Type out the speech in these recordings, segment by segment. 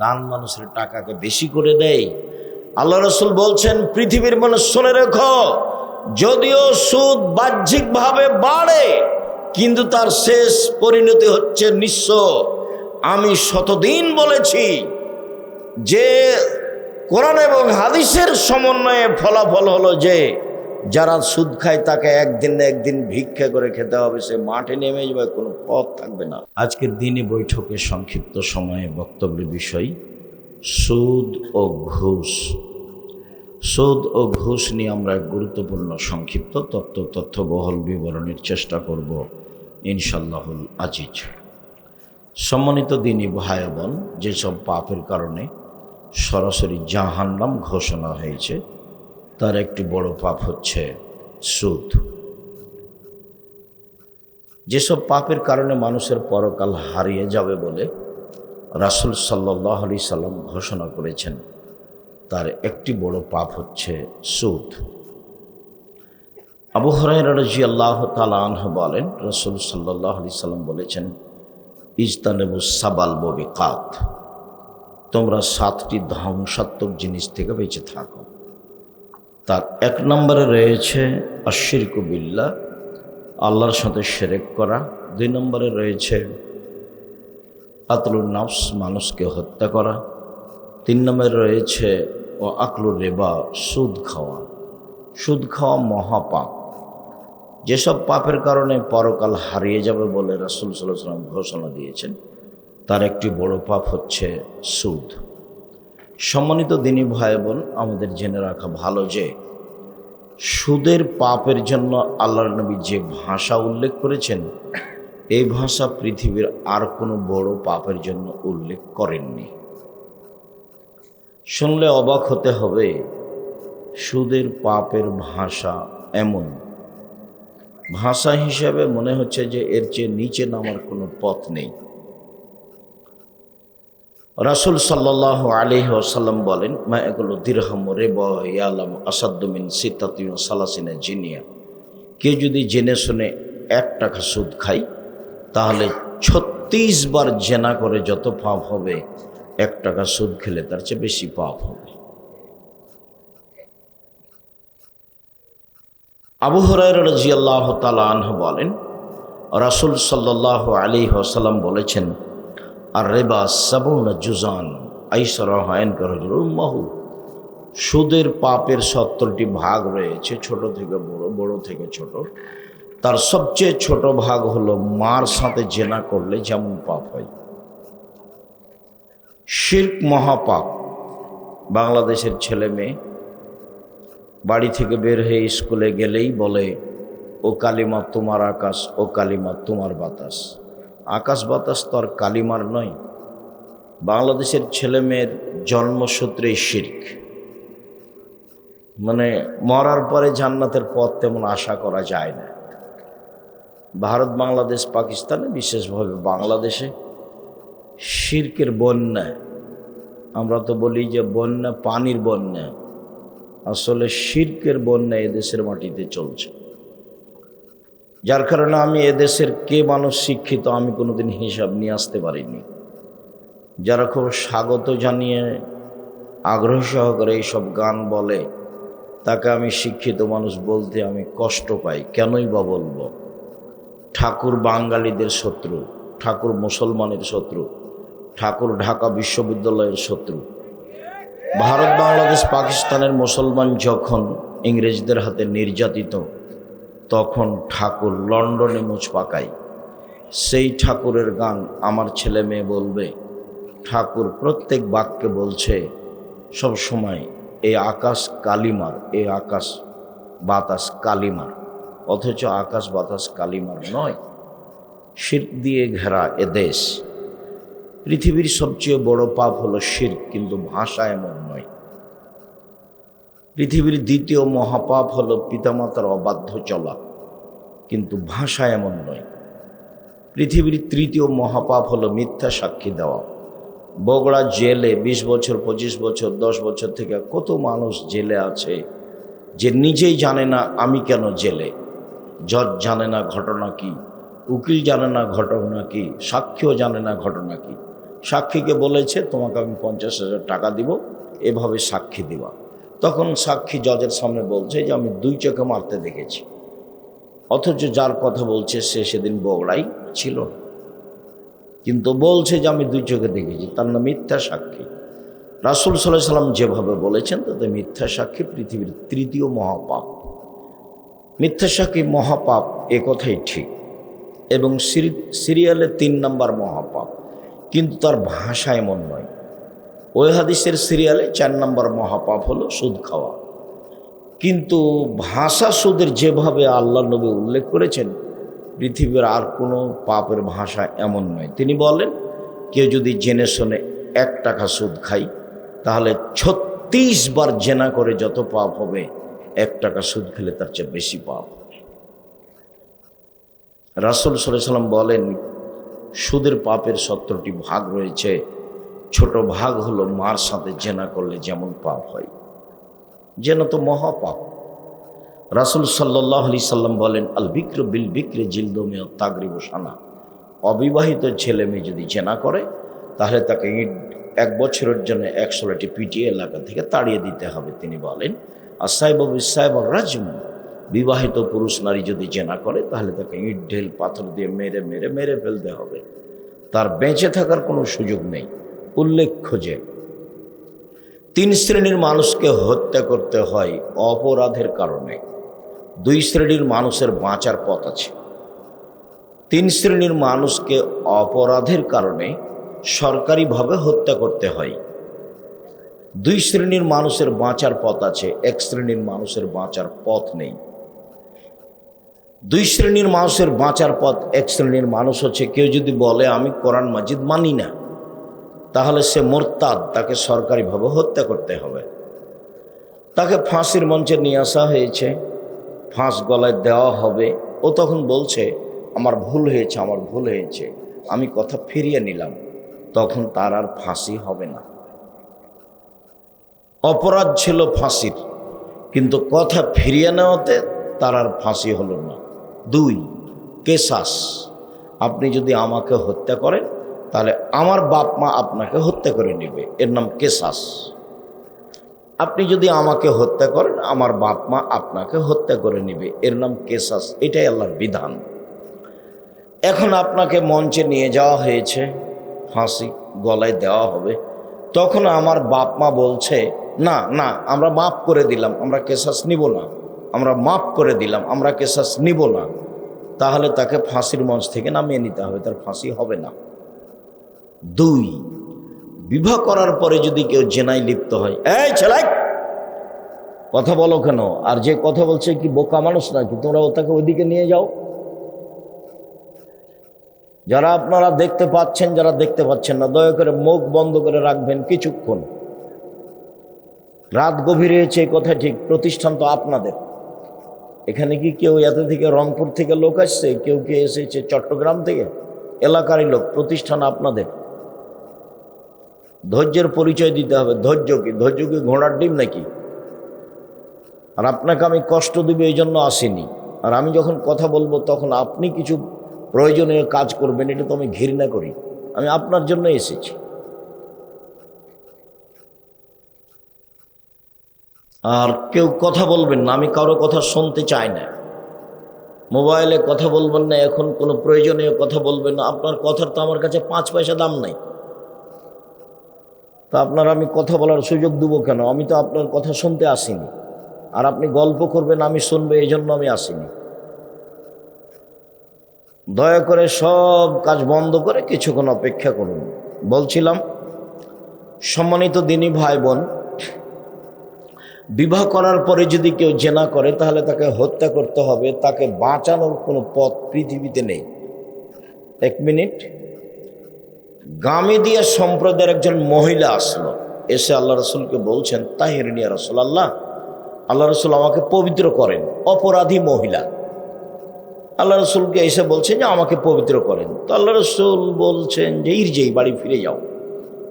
ডান মানুষের টাকাকে বেশি করে দেয়। আল্লাহ রাসূল বলছেন, পৃথিবীর মানুষ শুনে রেখো, যদিও সুদ বাহ্যিকভাবে বাড়ে কিন্তু তার শেষ পরিণতি হচ্ছে নিঃস্ব। আমি শতদিন বলেছি যে কোরআন এবং হাদিসের সমন্বয়ে ফলাফল হলো যে যারা সুদ খায় তাকে একদিন না একদিন ভিক্ষা করে খেতে হবে, সে মাঠে নেমে যাবে, কোনো পথ থাকবে না। আজকের দিনে বৈঠকে সংক্ষিপ্ত সময়ে বক্তব্যের বিষয় সুদ ও ঘুষ। সুদ ও ঘুষ নিয়ে আমরা গুরুত্বপূর্ণ সংক্ষিপ্ত তথ্যবহল বিবরণের চেষ্টা করব ইনশাল্লাহুল আজিজ। সম্মানিত দিনী ভাই বোন, যেসব পাপের কারণে সরাসরি জাহান্নাম ঘোষণা হয়েছে তার একটি বড় পাপ হচ্ছে সুদ। যেসব পাপের কারণে মানুষের পরকাল হারিয়ে যাবে বলে রাসূল সাল্লাল্লাহু আলাইহি সাল্লাম ঘোষণা করেছেন, তার একটি বড় পাপ হচ্ছে সুদ। আবু হুরায়রা রাদিয়াল্লাহু তাআলা আনহু বলেন, রাসূল সাল্লাল্লাহু আলাইহি সাল্লাম বলেছেন, ইজতানিবুস সাবাল মুবিকাত, তোমরা 7টি ধ্বংসাত্মক জিনিস থেকে বেঁচে থাকো। তার 1 নম্বরে রয়েছে আশিরকু বিল্লাহ, আল্লাহর সাথে শিরক করা। 2 নম্বরে রয়েছে কাতলুন নফস, মানুষকে হত্যা করা। 3 নম্বরে রয়েছে ও আকলুর রিবা, সুদ খাওয়া। সুদ খাওয়া মহাপাপ। যেসব পাপের কারণে পরকাল হারিয়ে যাবে বলে রাসূল সাল্লাল্লাহু আলাইহি ওয়াসাল্লাম ঘোষণা দিয়েছেন, তার একটি বড় পাপ হচ্ছে সুদ। সম্মানিত দিনী ভাই বোন, আমাদের জেনে রাখা ভালো যে সুদের পাপের জন্য আল্লাহর নবী যে ভাষা উল্লেখ করেছেন, এই ভাষা পৃথিবীর আর কোনো বড় পাপের জন্য উল্লেখ করেননি। শুনলে অবাক হতে হবে, সুদের পাপের ভাষা এমন ভাষা হিসেবে মনে হচ্ছে যে এর চেয়ে নিচে নামার কোনো পথ নেই। রাসূল সাল্লাল্লাহু আলাইহি ওয়াসাল্লাম বলেন, মা এগুলো দিরহাম রিবা ইয়ালাম আসাদ্দু মিন সিত্তাতি ওয়া সালাসিনা জিনিয়া, কেউ যদি জেনে শুনে 1 টাকা সুদ খায় তাহলে 36 বার জেনা করে যত পাপ হবে, 1 টাকা সুদ খেলে তার চেয়ে বেশি পাপ হবে। আবু হুরায়রা রাদিয়াল্লাহু তাআলা আনহু বলেন, রাসূল সাল্লাল্লাহু আলাইহি ওয়াসাল্লাম বলেছেন, আর রিবা সাবুনা জুজান আইসারাহা ইনকারুল উম্মাহু, সুদের পাপের 70টি ভাগ রয়েছে, ছোট থেকে বড়, বড় থেকে ছোট। তার সবচেয়ে ছোট ভাগ হলো মার সাথে জেনা করলে যেমন পাপ হয়। শিরক মহাপাপ। বাংলাদেশের ছেলে মেয়ে বাড়ি থেকে বের হয়ে স্কুলে গেলেই বলে, ও কালিমা তোমার আকাশ, ও কালিমা তোমার বাতাস। আকাশ বাতাস তো আর কালিমার নয়। বাংলাদেশের ছেলে মেয়ের জন্মসূত্রেই শিরক, মানে মরার পরে জান্নাতের পথ তেমন আশা করা যায় না। ভারত, বাংলাদেশ, পাকিস্তানে, বিশেষভাবে বাংলাদেশে শিরকের বন্যা। আমরা তো বলি যে বন্যা, পানির বন্যা, আসলে শিরকের বন্যা এদেশের মাটিতে চলছে। যার কারণে আমি এদেশের কে মানুষ শিক্ষিত আমি কোনোদিন হিসাব নিয়ে আসতে পারিনি। যারা খুব স্বাগত জানিয়ে আগ্রহ সহকারে এইসব গান বলে, তাকে আমি শিক্ষিত মানুষ বলতে আমি কষ্ট পাই। কেনই বা বলবো? ঠাকুর বাঙালিদের শত্রু, ঠাকুর মুসলমানের শত্রু, ঠাকুর ঢাকা বিশ্ববিদ্যালয়ের শত্রু। ভারত, বাংলাদেশ, পাকিস্তানের মুসলমান যখন ইংরেজদের হাতে নির্যাতিত, তখন ঠাকুর লন্ডনে মুছ পাকায়। সেই ঠাকুরের গান আমার ছেলে মেয়ে বলবে। ঠাকুর প্রত্যেক বাক্যে বলছে সব সময়, এই আকাশ কালিমার, এই আকাশ বাতাস কালিমার, অথচ আকাশ বাতাস কালিমার নয়। শিরক দিয়ে ঘেরা এদেশ। পৃথিবীর সবচেয়ে বড় পাপ হলো শিরক, কিন্তু ভাষা এমন নয়। পৃথিবীর দ্বিতীয় মহাপাপ হলো পিতামাতার অবাধ্য চলা, কিন্তু ভাষা এমন নয়। পৃথিবীর তৃতীয় মহাপাপ হলো মিথ্যা সাক্ষী দেওয়া। বগুড়া জেলে 20 বছর, 25 বছর, 10 বছর থেকে কত মানুষ জেলে আছে যে নিজেই জানে না আমি কেন জেলে। জজ জানে না ঘটনা কি, উকিল জানে না ঘটনা কি, সাক্ষীও জানে না ঘটনা কি। সাক্ষীকে বলেছে তোমাকে আমি 50,000 টাকা দিব, এভাবে সাক্ষী দিবা। তখন সাক্ষী জজের সামনে বলছে যে আমি 2 চোখে মারতে দেখেছি, অথচ যার কথা বলছে সে সেদিন বগুড়াই ছিল না, কিন্তু বলছে যে আমি 2 চোখে দেখেছি, তার নাম মিথ্যা সাক্ষী। রাসূল সাল্লাল্লাহু আলাইহি সাল্লাম যেভাবে বলেছেন তাতে মিথ্যা সাক্ষী পৃথিবীর 3য় মহাপাপ। মিথ্যা সাক্ষী মহাপাপ, এ কথাই ঠিক, এবং সিরিয়ালে 3 নম্বর মহাপাপ, কিন্তু তার ভাষা এমন নয়। ওই হাদিসের সিরিয়ালে 4 নম্বর মহাপাপ হলো সুদ খাওয়া, কিন্তু ভাষা সুদের যেভাবে আল্লাহ নবী উল্লেখ করেছেন পৃথিবীর আর কোনো পাপের ভাষা এমন নয়। তিনি বলেন কেউ যদি জেনে শুনে 1 টাকা সুদ খায় তাহলে 36 বার জেনা করে যত পাপ হবে, 1 টাকা সুদ খেলে তার চেয়ে বেশি পাপ হবে। রাসূল সাল্লাল্লাহু আলাইহি সাল্লাম বলেন সুদের পাপের 17টি ভাগ রয়েছে। ছোট ভাগ হলো মার সাথে জেনা করলে যেমন পাপ হয়, জেনা তো মহাপাপ। রাসূল সাল্লাল্লাহু আলাইহি সাল্লাম বলেন আল বিক্র বিল বিক্রে জিলদু মিয়াত তাগরিবু সানা। অবিবাহিত ছেলে মেয়ে যদি জেনা করে তাহলে তাকে 1 বছরের জন্য 100 লাঠি পিটিয়ে এলাকা থেকে তাড়িয়ে দিতে হবে। তিনি বলেন আসাইবু বিসাইব রাজম। বিবাহিত পুরুষ নারী যদি জেনা করে তাহলে তাকে ইট ঢেল পাথর দিয়ে মেরে মেরে মেরে ফেলতে হবে, তার বেঁচে থাকার কোনো সুযোগ নেই। উল্লেখ্য যে 3 শ্রেণীর মানুষকে হত্যা করতে হয় অপরাধের কারণে। 2 শ্রেণীর মানুষের বাঁচার পথ আছে। 3 শ্রেণীর মানুষকে অপরাধের কারণে সরকারিভাবে হত্যা করতে হয়। 2 শ্রেণীর মানুষের বাঁচার পথ আছে, 1 শ্রেণীর মানুষের বাঁচার পথ নেই। 2 শ্রেণীর মানুষের বাঁচার পথ, 1 শ্রেণীর মানুষ হচ্ছে কেউ যদি বলে আমি কোরআন মাজিদ মানি না, তাহলে সে মোরতাদ, তাকে সরকারিভাবে হত্যা করতে হবে। তাকে ফাঁসির মঞ্চে নিয়ে আসা হয়েছে, ফাঁস গলায় দেওয়া হবে। ও তখন বলছে আমার ভুল হয়েছে, আমার ভুল হয়েছে, আমি কথা ফিরিয়ে নিলাম, তখন তার আর ফাঁসি হবে না। অপরাধ ছিল ফাঁসির, কিন্তু কথা ফিরিয়ে নেওয়াতে তার আর ফাঁসি হলো না। 2 কেসাস। আপনি যদি আমাকে হত্যা করেন তাহলে আমার বাপ মা আপনাকে হত্যা করে নেবে, এর নাম কেসাস। আপনি যদি আমাকে হত্যা করেন আমার বাপ মা আপনাকে হত্যা করে নেবে, এর নাম কেসাস। এটাই আল্লাহর বিধান। এখন আপনাকে মঞ্চে নিয়ে যাওয়া হয়েছে, ফাঁসি গলায় দেওয়া হবে, তখন আমার বাপ মা বলছে না না আমরা মাফ করে দিলাম, আমরা কেসাস নিব না, আমরা মাফ করে দিলাম, আমরা কেসাস নিব না, তাহলে তাকে ফাঁসির মঞ্চ থেকে নামিয়ে নিতে হবে, তার ফাঁসি হবে না। 2 বিবাহ করার পরে যদি কেউ জেনায় লিপ্ত হয়, এই ছেলাই কথা বলো কেন, আর যে কথা বলছে কি বোকা মানুষ নাকি, তোমরা তাকে ওইদিকে নিয়ে যাও। যারা আপনারা দেখতে পাচ্ছেন, যারা দেখতে পাচ্ছেন না, দয়া করে মুখ বন্ধ করে রাখবেন কিছুক্ষণ। রাত গভীর হয়েছে, এই কথা ঠিক, প্রতিষ্ঠান তো আপনাদের। এখানে কি কেউ এত থেকে রংপুর থেকে লোক আসছে, কেউ কে এসেছে চট্টগ্রাম থেকে, এলাকারই লোক, প্রতিষ্ঠান আপনাদের। ধৈর্যের পরিচয় দিতে হবে। ধৈর্য কি? ধৈর্য কি ঘোড়ার ডিম নাকি? আর আপনাকে আমি কষ্ট দিব এই জন্য আসিনি, আর আমি যখন কথা বলবো তখন আপনি কিছু প্রয়োজনীয় কাজ করবেন, এটা তো আমি ঘৃণা করি। আমি আপনার জন্য এসেছি। আর কেউ কথা বলবেন না, আমি কারো কথা শুনতে চাই না। মোবাইলে কথা বলবেন না, এখন কোনো প্রয়োজনীয় কথা বলবেন না। আপনার কথার তো আমার কাছে 5 পয়সা দাম নাই, তা আপনার আমি কথা বলার সুযোগ দেবো কেন? আমি তো আপনার কথা শুনতে আসিনি। আর আপনি গল্প করবেন, আমি শুনবো, এই জন্য আমি আসিনি। দয়া করে সব কাজ বন্ধ করে কিছুক্ষণ অপেক্ষা করুন। বলছিলাম, সম্মানিত দিনী ভাই বোন, বিবাহ করার পরে যদি কেউ জেনা করে তাহলে তাকে হত্যা করতে হবে, তাকে বাঁচানোর কোনো পথ পৃথিবীতে নেই। 1 মিনিট। গামেদিয়া সম্প্রদায়ের একজন মহিলা আসলো, এসে আল্লাহ রসুলকে বলছেন তাহিরিন ইয়া রাসূলুল্লাহ, আল্লাহ রসুল আমাকে পবিত্র করেন। অপরাধী মহিলা আল্লাহ রসুলকে এসে বলছেন যে আমাকে পবিত্র করেন। তো আল্লাহ রসুল বলছেন যে ইরজি, বাড়ি ফিরে যাও,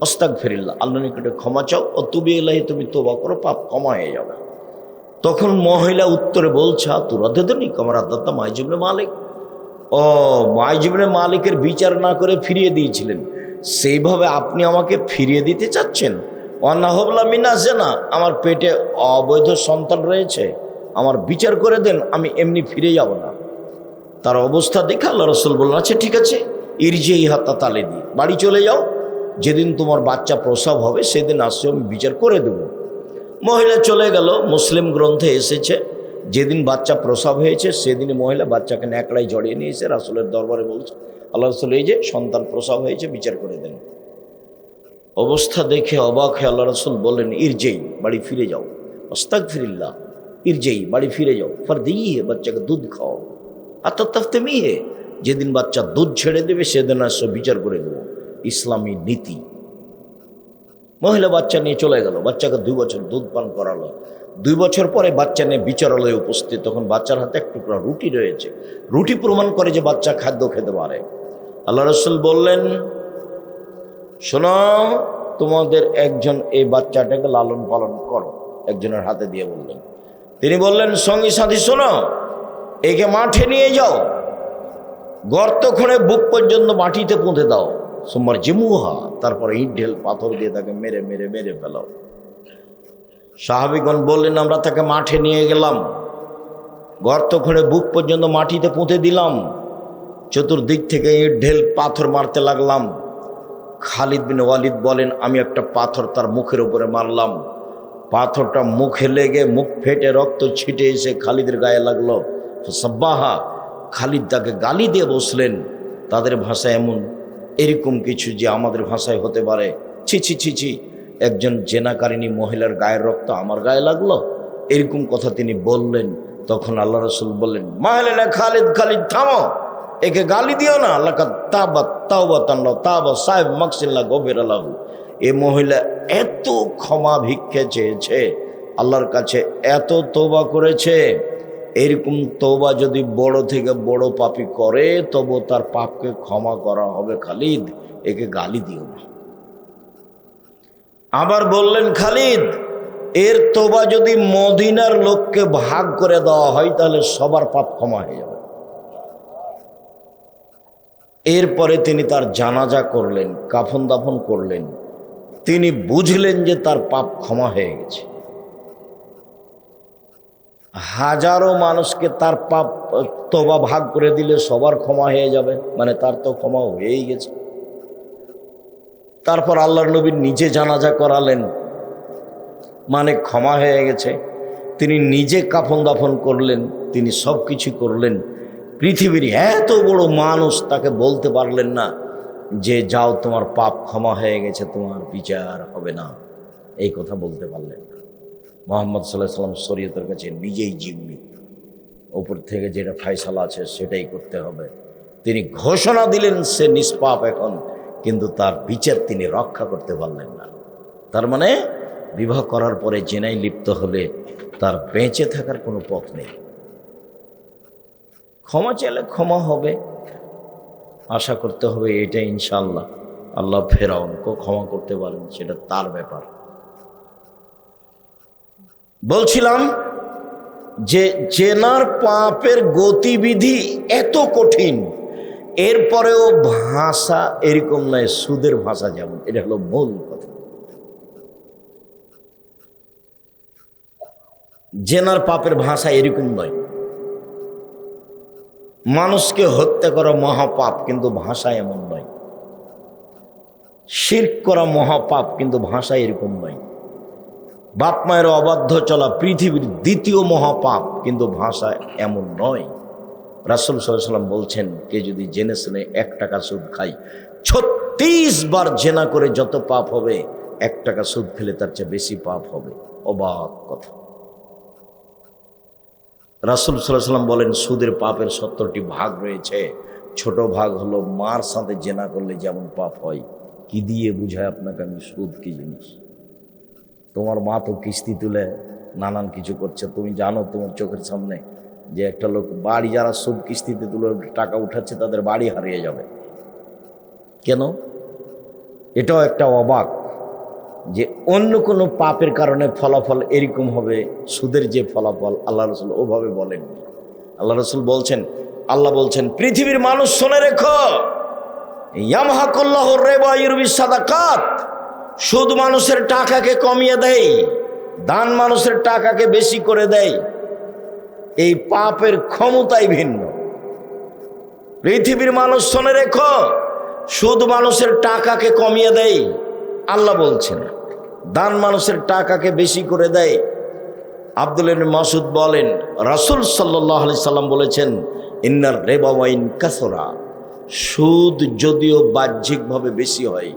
আস্তাগফিরুল্লাহ, আল্লাহর নিকটে ক্ষমা চাও, ও তুবি ইলাইহি, তুমি তওবা করো, পাপ ক্ষমা হয়ে যাবে। তখন মহিলা উত্তরে বলছে তুরাদ্দুনি কামা রাদ্দাতা মাইজ ইবনে মালিক। ও মাইজ ইবনে মালিকের বিচার না করে ফিরিয়ে দিয়েছিলেন, সেইভাবে আপনি আমাকে ফিরিয়ে দিতে চাচ্ছেন? অনাহবলা মিনা জেনা, আমার পেটে অবৈধ সন্তান রয়েছে, আমার বিচার করে দেন, আমি এমনি ফিরে যাব না। তার অবস্থা দেখে আল্লাহ রসুল বললেন, আচ্ছা ঠিক আছে, ইরজে ইহাতা তালে দি, বাড়ি চলে যাও, যেদিন তোমার বাচ্চা প্রসব হবে সেদিন আসছে, আমি বিচার করে দেব। মহিলা চলে গেল। মুসলিম গ্রন্থে এসেছে যেদিন বাচ্চা প্রসব হয়েছে সেদিনই মহিলা বাচ্চাকে ন্যাকড়ায় জড়িয়ে নিয়ে এসে রাসূলের দরবারে বলছে, আল্লাহ রসুল এই যে সন্তান প্রসব হয়েছে, বিচার করে দেন। অবস্থা দেখে অবাক হয়ে আল্লাহ রসুল বললেন, ইরজেই, বাড়ি ফিরে যাও, আস্তাগফিরিল্লাহ, ইরজেই, বাড়ি ফিরে যাও, ফরদিয়ে, বাচ্চাকে দুধ খাও, আত্মতাফতেমি হে, যেদিন বাচ্চা দুধ ছেড়ে দেবে সেদিন আসো, বিচার করে দেবো, ইসলামী নীতি। মহিলা বাচ্চা নিয়ে চলে গেল, বাচ্চাকে 2 বছর দুধ পান করালো। 2 বছর পরে বাচ্চা নিয়ে বিচারালয়ে উপস্থিত, তখন বাচ্চার হাতে এক টুকরা রুটি রয়েছে। রুটি প্রমাণ করে যে বাচ্চা খাদ্য খেতে পারে। আল্লাহ রসুল বললেন, শোনো, তোমাদের একজন এই বাচ্চাটাকে লালন পালন করো। একজনের হাতে দিয়ে বললেন। তিনি বললেন, সঙ্গী সাথী শোনো, একে মাঠে নিয়ে যাও, গর্ত খুঁড়ে বুক পর্যন্ত মাটিতে পুঁতে দাও, সোমবার জিমুহা, তারপরে ইট ঢেল পাথর দিয়ে তাকে মেরে মেরে মেরে ফেলাও। সাহাবীগণ বললেন, আমরা তাকে মাঠে নিয়ে গেলাম, গর্ত খুঁড়ে বুক পর্যন্ত মাটিতে পুঁতে দিলাম, চতুর্দিক থেকে ইট ঢেল পাথর মারতে লাগলাম। খালিদ বিন ওয়ালিদ বলেন, আমি একটা পাথর তার মুখের উপরে মারলাম, পাথরটা মুখে লেগে মুখ ফেটে রক্ত ছিটে এসে খালিদের গায়ে লাগলো। সাব্বাহা, খালিদ তাকে গালি দিয়ে বসলেন। তাদের ভাষায় এরকম কিছু যে আমাদের ভাষায় হতে পারে, ছি ছি ছি ছি, একজন জেনাকারিনী মহিলার গায়ের রক্ত আমার গায়ে লাগলো, এরকম কথা তিনি বললেন। তখন আল্লাহ রসুল বললেন, মাহলেনা খালিদ, খালিদ থামো, একে গালি দিও না, আল্লাহ তাবা তাওবা তাল্লাহ তাবা সাহেব মাকসিল্লাহ গভীর আল্লাহ। এ মহিলা এত ক্ষমা ভিক্ষে চেয়েছে আল্লাহর কাছে, এত তওবা করেছে, এরকম তওবা যদি বড় থেকে বড় পাপী করে তবু তার পাপকে ক্ষমা করা হবে। খালিদ, একে গালি দিও না। আবার বললেন, খালিদ, এর তওবা যদি মদিনার লোককে ভাগ করে দেওয়া হয় তাহলে সবার পাপ ক্ষমা হয়ে যাবে। এরপরে তিনি তার জানাজা করলেন, কাফন দাফন করলেন। তিনি বুঝলেন যে তার পাপ ক্ষমা হয়ে গেছে। হাজারো মানুষকে তার পাপ তওবা ভাগ করে দিলে সবার ক্ষমা হয়ে যাবে, মানে তার তো ক্ষমা হয়েই গেছে। তারপর আল্লাহর নবী নিজে জানাজা করালেন, মানে ক্ষমা হয়ে গেছে। তিনি নিজে কাফন দাফন করলেন, তিনি সব কিছু করলেন। পৃথিবীর এত বড় মানুষ তাকে বলতে পারলেন না যে যাও, তোমার পাপ ক্ষমা হয়ে গেছে, তোমার বিচার হবে না, এই কথা বলতে পারলেন না। মুহাম্মদ সাল্লাল্লাহু আলাইহি ওয়াসাল্লাম শরীয়তের কাছে নিজেই জিম্মি, উপর থেকে যেটা ফয়সালা আছে সেটাই করতে হবে। তিনি ঘোষণা দিলেন সে নিষ্পাপ এখন, কিন্তু তার বিচার তিনি রক্ষা করতে পারলেন না। তার মানে বিবাহ করার পরে জেনায় লিপ্ত হলে তার বেঁচে থাকার কোনো পথ নেই। ক্ষমা চাইলে ক্ষমা হবে, আশা করতে হবে এটা ইনশাআল্লাহ আল্লাহ ফেরাউনকে ক্ষমা করতে পারেন, সেটা তার ব্যাপার। বলছিলাম যে জেনার পাপের গতিবিধি এত কঠিন, এরপরেও ভাষা এরকম নয়, সুদের ভাষা যেমন, এটা হলো মূল কথা। জেনার পাপের ভাষা এরকম নয়। মানুষকে হত্যা করা মহাপাপ, কিন্তু ভাষা এমন নয়। শিরক করা মহাপাপ, কিন্তু ভাষা এরকম নয়। বাপ মায়ের অবাধ্য চলা পৃথিবীর দ্বিতীয় মহাপাপ, কিন্তু ভাষা এমন নয়। রাসূল সাল্লাল্লাহু আলাইহি ওয়াসাল্লাম বলছেন, কে যদি জেনে শুনে 1 টাকা সুদ খায়, 36 বার জেনা করে যত পাপ হবে, 1 টাকা সুদ খেলে তার চেয়ে বেশি পাপ হবে। অবাক কথা। রাসূল সাল্লাল্লাহু আলাইহি ওয়াসাল্লাম বলেন, সুদের পাপের 70টি ভাগ রয়েছে। ছোট ভাগ হলো মার সাথে জেনা করলে যেমন পাপ হয়। কি দিয়ে বুঝায় আপনাকে আমি সুদ কি জিনিস? তোমার মা তো কিস্তি তুলে নানান কিছু করছে, তুমি জানো তোমার চোখের সামনে যে একটা লোক বাড়ি, যারা সুদ কিস্তিতে তুলে টাকা উঠাচ্ছে তাদের বাড়ি হারিয়ে যাবে। কেন? এটাও একটা অবাক যে অন্য কোনো পাপের কারণে ফলাফল এরকম হবে, সুদের যে ফলাফল আল্লাহ রসুল ওভাবে বলেননি। আল্লাহ রসুল বলছেন, আল্লাহ বলছেন, পৃথিবীর মানুষ শুনে রেখো, ইয়ামহাকুল্লাহুর রিবা ওয়া ইউরবিস সাদাকাত, সুদ মানুষের টাকাকে কমিয়ে দেয়, দান মানুষের টাকাকে বেশি করে দেয়। এই পাপের ক্ষমতাই ভিন্ন। পৃথিবীর মানুষ শুনে রেখো, সুদ মানুষের টাকাকে কমিয়ে দেয় আল্লাহ বলছেন, দান মানুষের টাকাকে বেশি করে দেয়। আব্দুল্লাহ ইবনে মাসউদ বলেন, রাসূল সাল্লাল্লাহু আলাইহি সাল্লাম বলেছেন, ইন্নার রিবা ওয়া ইন কাসরা, সুদ যদিও বাহ্যিকভাবে বেশি হয়,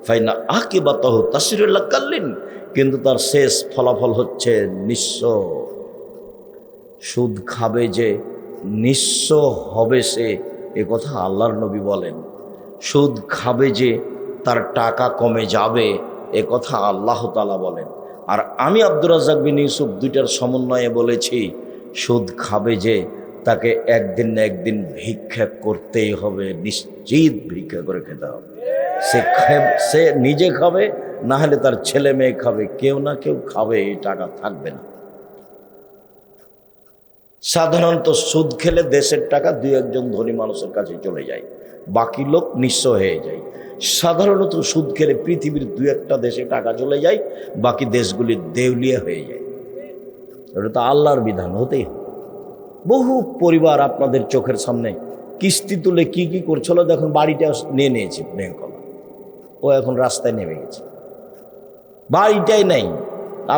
ফাইনা আকিবাতাহু তাসরিল কাল্লিন, কিন্তু তার শেষ ফলাফল হচ্ছে নিঃস্ব। সুদ খাবে যে নিঃস্ব হবে সে, এ কথা আল্লাহর নবী বলেন। সুদ খাবে যে তার টাকা কমে যাবে, এ কথা আল্লাহ তাআলা বলেন। আর আমি আব্দুর রাজ্জাক বিন ইউসুফ দুইটার সমন্বয়ে বলেছি, সুদ খাবে যে তাকে একদিন না একদিন ভিক্ষা করতেই হবে, নিশ্চিত ভিক্ষা করে খেতে হবে। সে নিজে খাবে, না হলে তার ছেলে মেয়ে খাবে, কেউ না কেউ খাবে, এই টাকা থাকবে না। সাধারণত সুদ খেলে দেশের টাকা দুই একজন ধনী মানুষের কাছে চলে যায়, বাকি লোক নিঃস্ব হয়ে যায়। সাধারণত সুদ খেলে পৃথিবীর দুই একটা দেশে টাকা চলে যায়, বাকি দেশগুলি দেউলিয়া হয়ে যায়। এটা তো আল্লাহর বিধান, হতেই হবে। বহু পরিবার আপনাদের চোখের সামনে কিস্তি তুলে কি কি করছিল, দেখুন বাড়িটা নিয়ে নিয়েছে ব্যাংকওয়ালা, ও এখন রাস্তায় নেমে গেছে, বাড়িটাই নেই।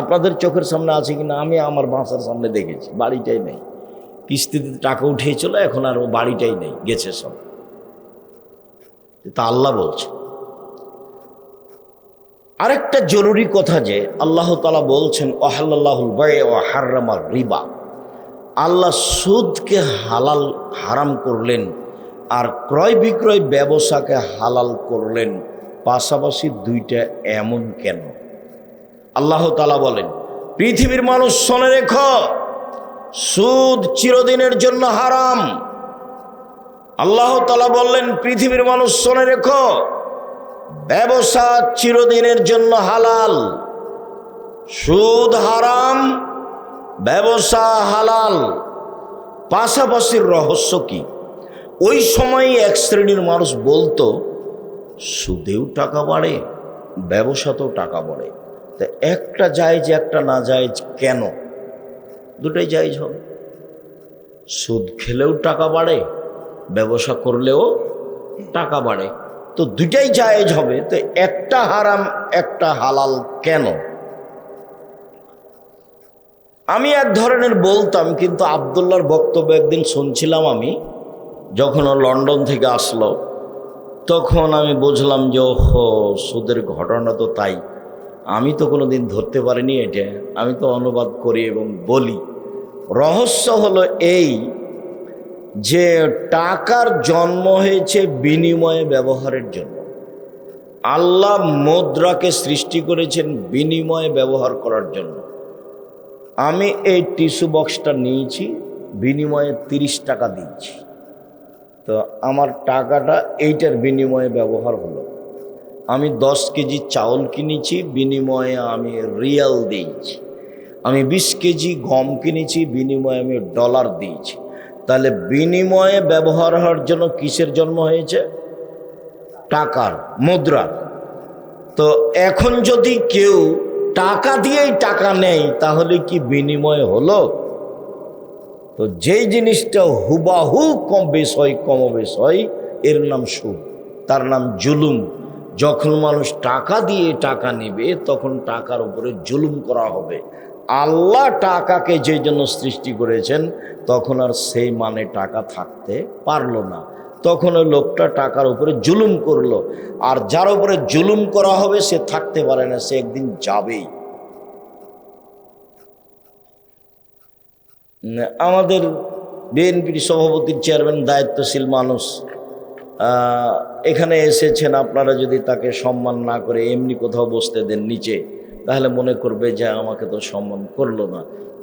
আপনাদের চোখের সামনে আছে কিনা আমি আমার বাসার সামনে দেখেছি, বাড়িটাই নেই। কিস্তিতে টাকা উঠিয়েছিল, এখন আর ও বাড়িটাই নেই, গেছে সব। তা আল্লাহ বলছে। আরেকটা জরুরি কথা যে আল্লাহ তাআলা বলছেন, ওয়াহাল্লাল্লাহুল বাই'a ওয়া হাররামার রিবা, আল্লাহ সুদকে হারাম করলেন আর ক্রয় বিক্রয় ব্যবসাকে হালাল করলেন। পাশাপাশি দুইটা এমন কেন? আল্লাহ তাআলা বলেন, পৃথিবীর মানুষ শুনে রেখো, সুদ চিরদিনের জন্য হারাম। আল্লাহ তাআলা বললেন, পৃথিবীর মানুষ শুনে রেখো, ব্যবসা চিরদিনের জন্য হালাল। সুদ হারাম, ব্যবসা হালাল। পাশাপাশির রহস্য কি? ওই সময় এক শ্রেণীর মানুষ বলতো, সুদেও টাকা বাড়ে, ব্যবসাতেও টাকা বাড়ে, তা একটা জায়েজ একটা না জায়েজ কেন? দুটাই জায়েজ হবে। সুদ খেলেও টাকা বাড়ে, ব্যবসা করলেও টাকা বাড়ে, তো দুটাই জায়েজ হবে, তো একটা হারাম একটা হালাল কেন? আমি এক ধরনের বলতাম, কিন্তু আব্দুল্লাহর বক্তব্য একদিন শুনছিলাম আমি, যখন ও লন্ডন থেকে আসলো, তখন আমি বুঝলাম যে ওহো, সুদের ঘটনা তো তাই। আমি তো কোনো দিন ধরতে পারিনি এটা, আমি তো অনুবাদ করি এবং বলি। রহস্য হলো এই যে টাকার জন্ম হয়েছে বিনিময়ে ব্যবহারের জন্য। আল্লাহ মুদ্রাকে সৃষ্টি করেছেন বিনিময়ে ব্যবহার করার জন্য। আমি এই টিস্যু বক্সটা নিয়েছি, বিনিময়ে 30 টাকা দিয়েছি, তো আমার টাকাটা এইটার বিনিময়ে ব্যবহার হলো। আমি 10 কেজি চাউল কিনেছি, বিনিময়ে আমি রিয়াল দিয়েছি। আমি 20 কেজি গম কিনেছি, বিনিময়ে আমি ডলার দিয়েছি। তাহলে বিনিময়ে ব্যবহার হওয়ার জন্য কিসের জন্ম হয়েছে? টাকার, মুদ্রার। তো এখন যদি কেউ টাকা দিয়েই টাকা নেয়, তাহলে কি বিনিময় হলো? তো যেই জিনিসটা হুবাহু কম বেশ হয়, কমবেশ হয়, এর নাম সুদ, তার নাম জুলুম। যখন মানুষ টাকা দিয়ে টাকা নেবে, তখন টাকার উপরে জুলুম করা হবে। আল্লাহ টাকাকে যে জন্য সৃষ্টি করেছেন, তখন আর সেই মানে টাকা থাকতে পারলো না, তখন ওই লোকটা টাকার উপরে জুলুম করলো। আর যার উপরে জুলুম করা হবে সে থাকতে পারে না, সে একদিন যাবেই। আমাদের বিএনপির সভাপতির চেয়ারম্যান, দায়িত্বশীল মানুষ, এখানে এসেছেন। আপনারা যদি তাকে সম্মান না করে এমনি কোথাও বসতে দেন নিচে, তাহলে মনে করবে যে আমাকে তো সম্মান করলো না।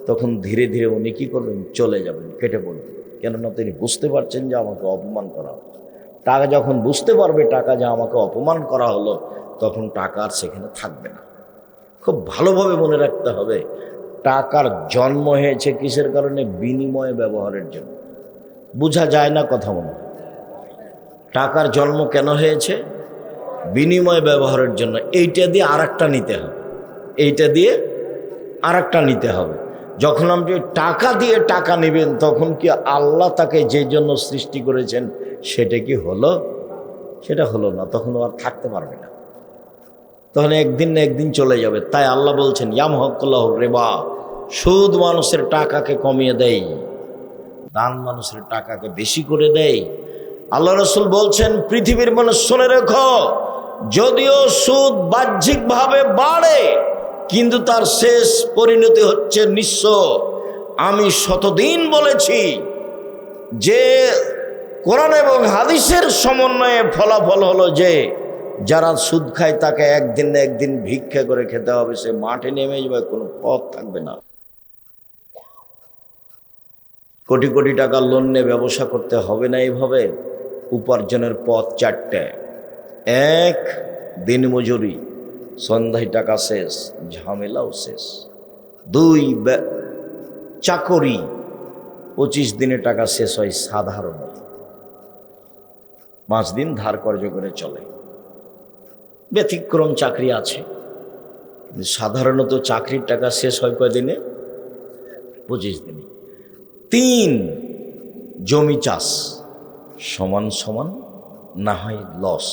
তখন ধীরে ধীরে উনি কী করবেন? চলে যাবেন, কেটে পড়বেন। কেননা তিনি বুঝতে পারছেন যে আমাকে অপমান করা হচ্ছে। টাকা যখন বুঝতে পারবে টাকা যে আমাকে অপমান করা হলো, তখন টাকা আর সেখানে থাকবে না। খুব ভালোভাবে মনে রাখতে হবে, টাকার জন্ম হয়েছে কিসের কারণে? বিনিময়ে ব্যবহারের জন্য। বোঝা যায় না কথা মনে হয়। টাকার জন্ম কেন হয়েছে? বিনিময় ব্যবহারের জন্য। এইটা দিয়ে আরেকটা নিতে হবে, এইটা দিয়ে আরেকটা নিতে হবে। যখন আপনি টাকা দিয়ে টাকা নেবেন, তখন কি আল্লাহ তাকে যে জন্য সৃষ্টি করেছেন সেটা কি হলো? সেটা হলো না, তখন আর থাকতে পারবে না, তখন একদিন না একদিন চলে যাবে। তাই আল্লাহ বলছেন ইয়ামহাকুল্লাহু রিবা, সুদ মানুষের টাকাকে কমিয়ে দেয়, দান মানুষের টাকাকে বেশি করে দেয়। আল্লাহ রাসূল বলছেন পৃথিবীর মানুষ শুনে রেখো, যদিও সুদ বাহ্যিকভাবে বাড়ে কিন্তু তার শেষ পরিণতি হচ্ছে নিঃস্ব। আমি শতদিন বলেছি যে কোরআন এবং হাদিসের সমন্বয়ে ফলাফল হলো যে যারা সুদ খায় তাকে একদিন না একদিন ভিক্ষা করে খেতে হবে, সে মাঠে নেমে যাবে, কোনো পথ থাকবে না। কোটি কোটি টাকা লোন নিয়ে ব্যবসা করতে হবে না। এইভাবে উপার্জনের পথ চারটে: এক, দিনমজুরি, সন্ধ্যায় টাকা শেষ, ঝামেলাও শেষ। দুই, চাকরি, 25 দিনে টাকা শেষ হয় সাধারণত, 5 দিন ধার কর্জ করে চলে। ব্যতিক্রম চাকরি আছে, কিন্তু সাধারণত চাকরির টাকা শেষ হয় কয়দিনে? 25 দিনে। 3, জমি চাষ, সমান সমান না হয় লস,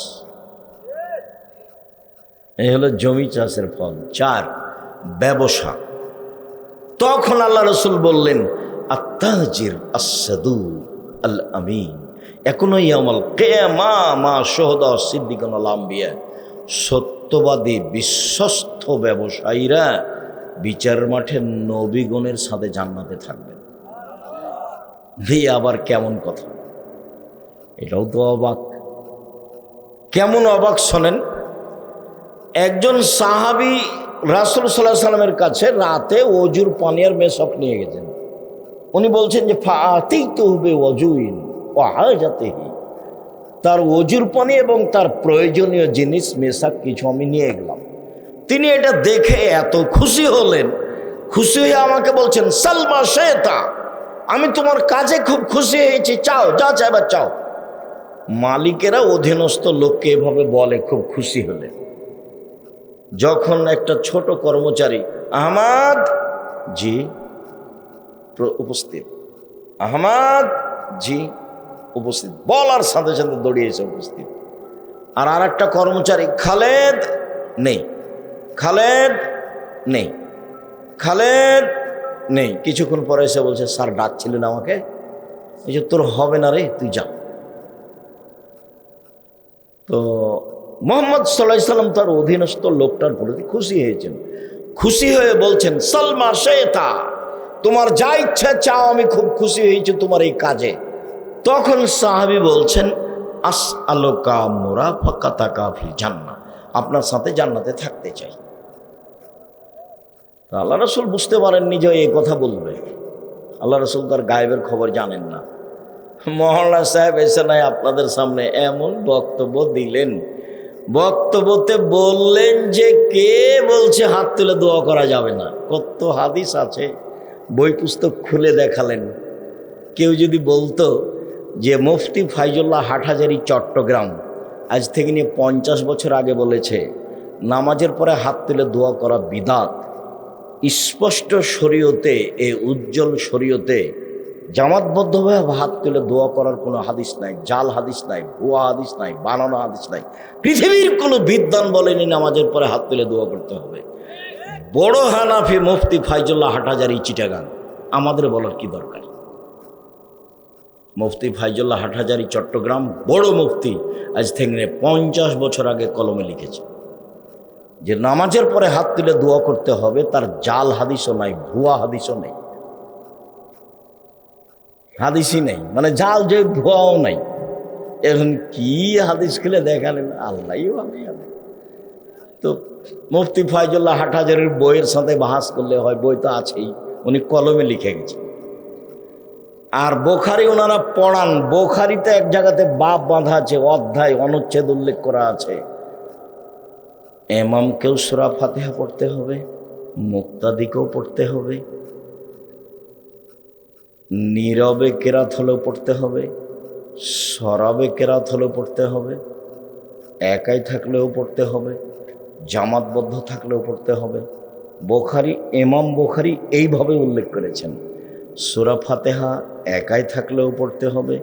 এই হলো জমি চাষের ফল। 4, ব্যবসা। তখন আল্লাহ রাসূল বললেন আত্তাজির আসসাদু আল আমিন এখনো ইয়াউমাল কিয়ামা মা শুহাদা সিদ্দিকুন আল আম্বিয়া, সত্যবাদী বিশ্বস্ত ব্যবসায়ীরা বিচার মাঠে নবীগণের সাথে জান্নাতে থাকবেন। এই আবার কেমন কথা? এটাও তো অবাক। কেমন অবাক শোনেন। একজন সাহাবী রাসূল সাল্লাল্লাহু আলাইহি সাল্লামের কাছে রাতে ওজুর পানি আর মেশক নিয়ে গেছেন। উনি বলছেন যে ফাআতাইতুহু বিওয়াজুইন ওয়া হাজাতিহি, তার ওজুর পানি এবং তার প্রয়োজনীয় জিনিস মেশাক কিছু আমি নিয়ে গেলাম। তিনি এটা দেখে এত খুশি হলেন, খুশি হয়ে আমাকে বলছেন সালমা শেতা, আমি তোমার কাজে খুব খুশি হয়েছি, চাও যা চাইবার চাও। মালিকেরা অধীনস্থ লোককে এভাবে বলে খুব খুশি হলে। যখন একটা ছোট কর্মচারী আহমদ জি উপস্থিত, আহমদ জি উপস্থিত বলার সাথে সাথে দৌড়িয়েছে উপস্থিত। আর একটা কর্মচারী খালেদ নেই, খালেদ নেই, খালেদ নেই। কিছুক্ষণ পরে এসে বলছে স্যার ডাকছিলেন আমাকে। এই যে তোর হবে না রে, তুই যা। তো মুহাম্মদ সাল্লাল্লাহু আলাইহি সাল্লাম তার অধীনস্থ লোকটার প্রতি খুশি হয়েছেন। খুশি হয়ে বলছেন সালমা শেতা, তোমার যা ইচ্ছা চাও, আমি খুব খুশি হয়েছি তোমার এই কাজে। তখন সাহাবী বলছেন আসআলুকা মুরাফাকাতাকা ফিল জান্নাহ, আপনার সাথে জান্নাতে থাকতে চাই। আল্লাহ রাসূল বুঝতে পারেননি যে এই কথা বলবে। আল্লাহ রাসূল তার গায়েবের খবর জানেন না। মহল্লা সাহেব এসে নাই আপনাদের সামনে এমন বক্তব্য দিলেন, বক্তব্যতে বললেন যে কে বলছে হাত তুলে দোয়া করা যাবে না। কত হাদিস আছে, বই পুস্তক খুলে দেখালেন। কেউ যদি বলতো যে মুফতি ফাইজুল্লাহ হাটহাজারী চট্টগ্রাম আজ থেকে নিয়ে 50 বছর আগে বলেছে নামাজের পরে হাত তুলে দোয়া করা বিদাত, স্পষ্ট শরীয়তে, এই উজ্জ্বল শরীয়তে জামাতবদ্ধভাবে হাত তুলে দোয়া করার কোনো হাদিস নাই, জাল হাদিস নাই, ভুয়া হাদিস নাই, বানানো হাদিস নাই। পৃথিবীর কোনো বিদ্বান বলেনি নামাজের পরে হাত তুলে দোয়া করতে হবে। বড় হানাফি মুফতি ফাইজুল্লাহ হাটহাজারী চিটাগাং, আমাদের বলার কি দরকার? মুফতি ফাইজুল্লাহ হাটহাজারী চট্টগ্রাম বড় মুফতি, আজ থেকে 50 বছর আগে কলমে লিখেছে যে নামাজের পরে হাত তুলে দোয়া করতে হবে। তার জাল হাদিসও নাই, ভুয়া হাদিসও নেই, হাদিসই নেই, মানে জাল যে ভুয়াও নাই। এখন কি হাদিস খুলে দেখালেন, আল্লাহই ভালো জানে। তো মুফতি ফাইজুল্লাহ হাটহাজারীর বইয়ের সাথে বাহাস করলে হয়, বই তো আছেই, উনি কলমে লিখে গেছেন। আর বোখারি ওনারা পড়ান, বোখারিতে এক জায়গাতে বাব বাঁধা আছে, অধ্যায় অনুচ্ছেদ উল্লেখ করা আছে। ইমামকেও সূরা ফাতিহা পড়তে হবে, মুক্তাদিকেও পড়তে হবে, নীরবে কেরাত হলেও পড়তে হবে, সরাবে কেরাত হলেও পড়তে হবে, একাই থাকলেও পড়তে হবে, জামাতবদ্ধ থাকলেও পড়তে হবে। বুখারী, ইমাম বুখারী এইভাবে উল্লেখ করেছেন, সূরা ফাতিহা একাই থাকলেও পড়তে হবে,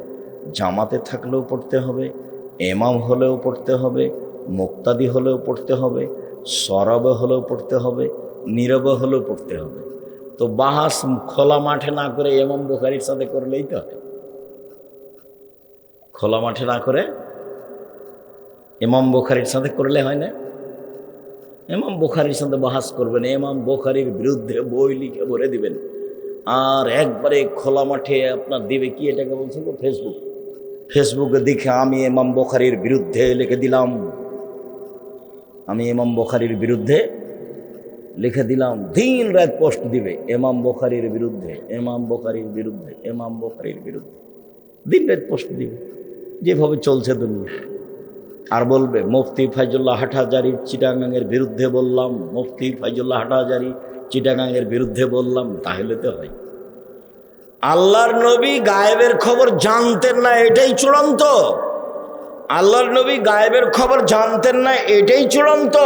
জামাতে থাকলেও পড়তে হবে, ইমাম হলেও পড়তে হবে, মুক্তাদি হলেও পড়তে হবে, সরাবে হলেও পড়তে হবে, নীরবে হলেও পড়তে হবে। তো বাহাস খোলা মাঠে না করে ইমাম বুখারীর সাথে করলেই তো হয়। খোলা মাঠে না করে ইমাম বুখারীর সাথে করলে হয় না? ইমাম বুখারীর সাথে বাহাস করবেন, ইমাম বুখারীর বিরুদ্ধে বই লিখে ভরে দিবেন, আর একবারে খোলা মাঠে আপনার দিবে কি, এটাকে বলছেন তো ফেসবুকে দেখে আমি ইমাম বুখারীর বিরুদ্ধে লিখে দিলাম, আমি ইমাম বুখারীর বিরুদ্ধে লিখে দিলাম, দিন রাত পোস্ট দিবে ইমাম বুখারীর বিরুদ্ধে, ইমাম বুখারীর বিরুদ্ধে, ইমাম বুখারীর বিরুদ্ধে, দিন রাত পোস্ট দিবে, যেভাবে চলছে দুনিয়া। আর বলবে মুফতি ফাইজুল্লাহ হাটহাজারীর চিটাগাংয়ের বিরুদ্ধে বললাম, মুফতি ফাইজুল্লাহ হাটহাজারী চিটাগাংয়ের বিরুদ্ধে বললাম, তাহলে তো হয়। আল্লাহর নবী গায়েবের খবর জানতেন না, এটাই চূড়ান্ত। আল্লাহর নবী গায়েবের খবর জানতেন না, এটাই চূড়ান্ত।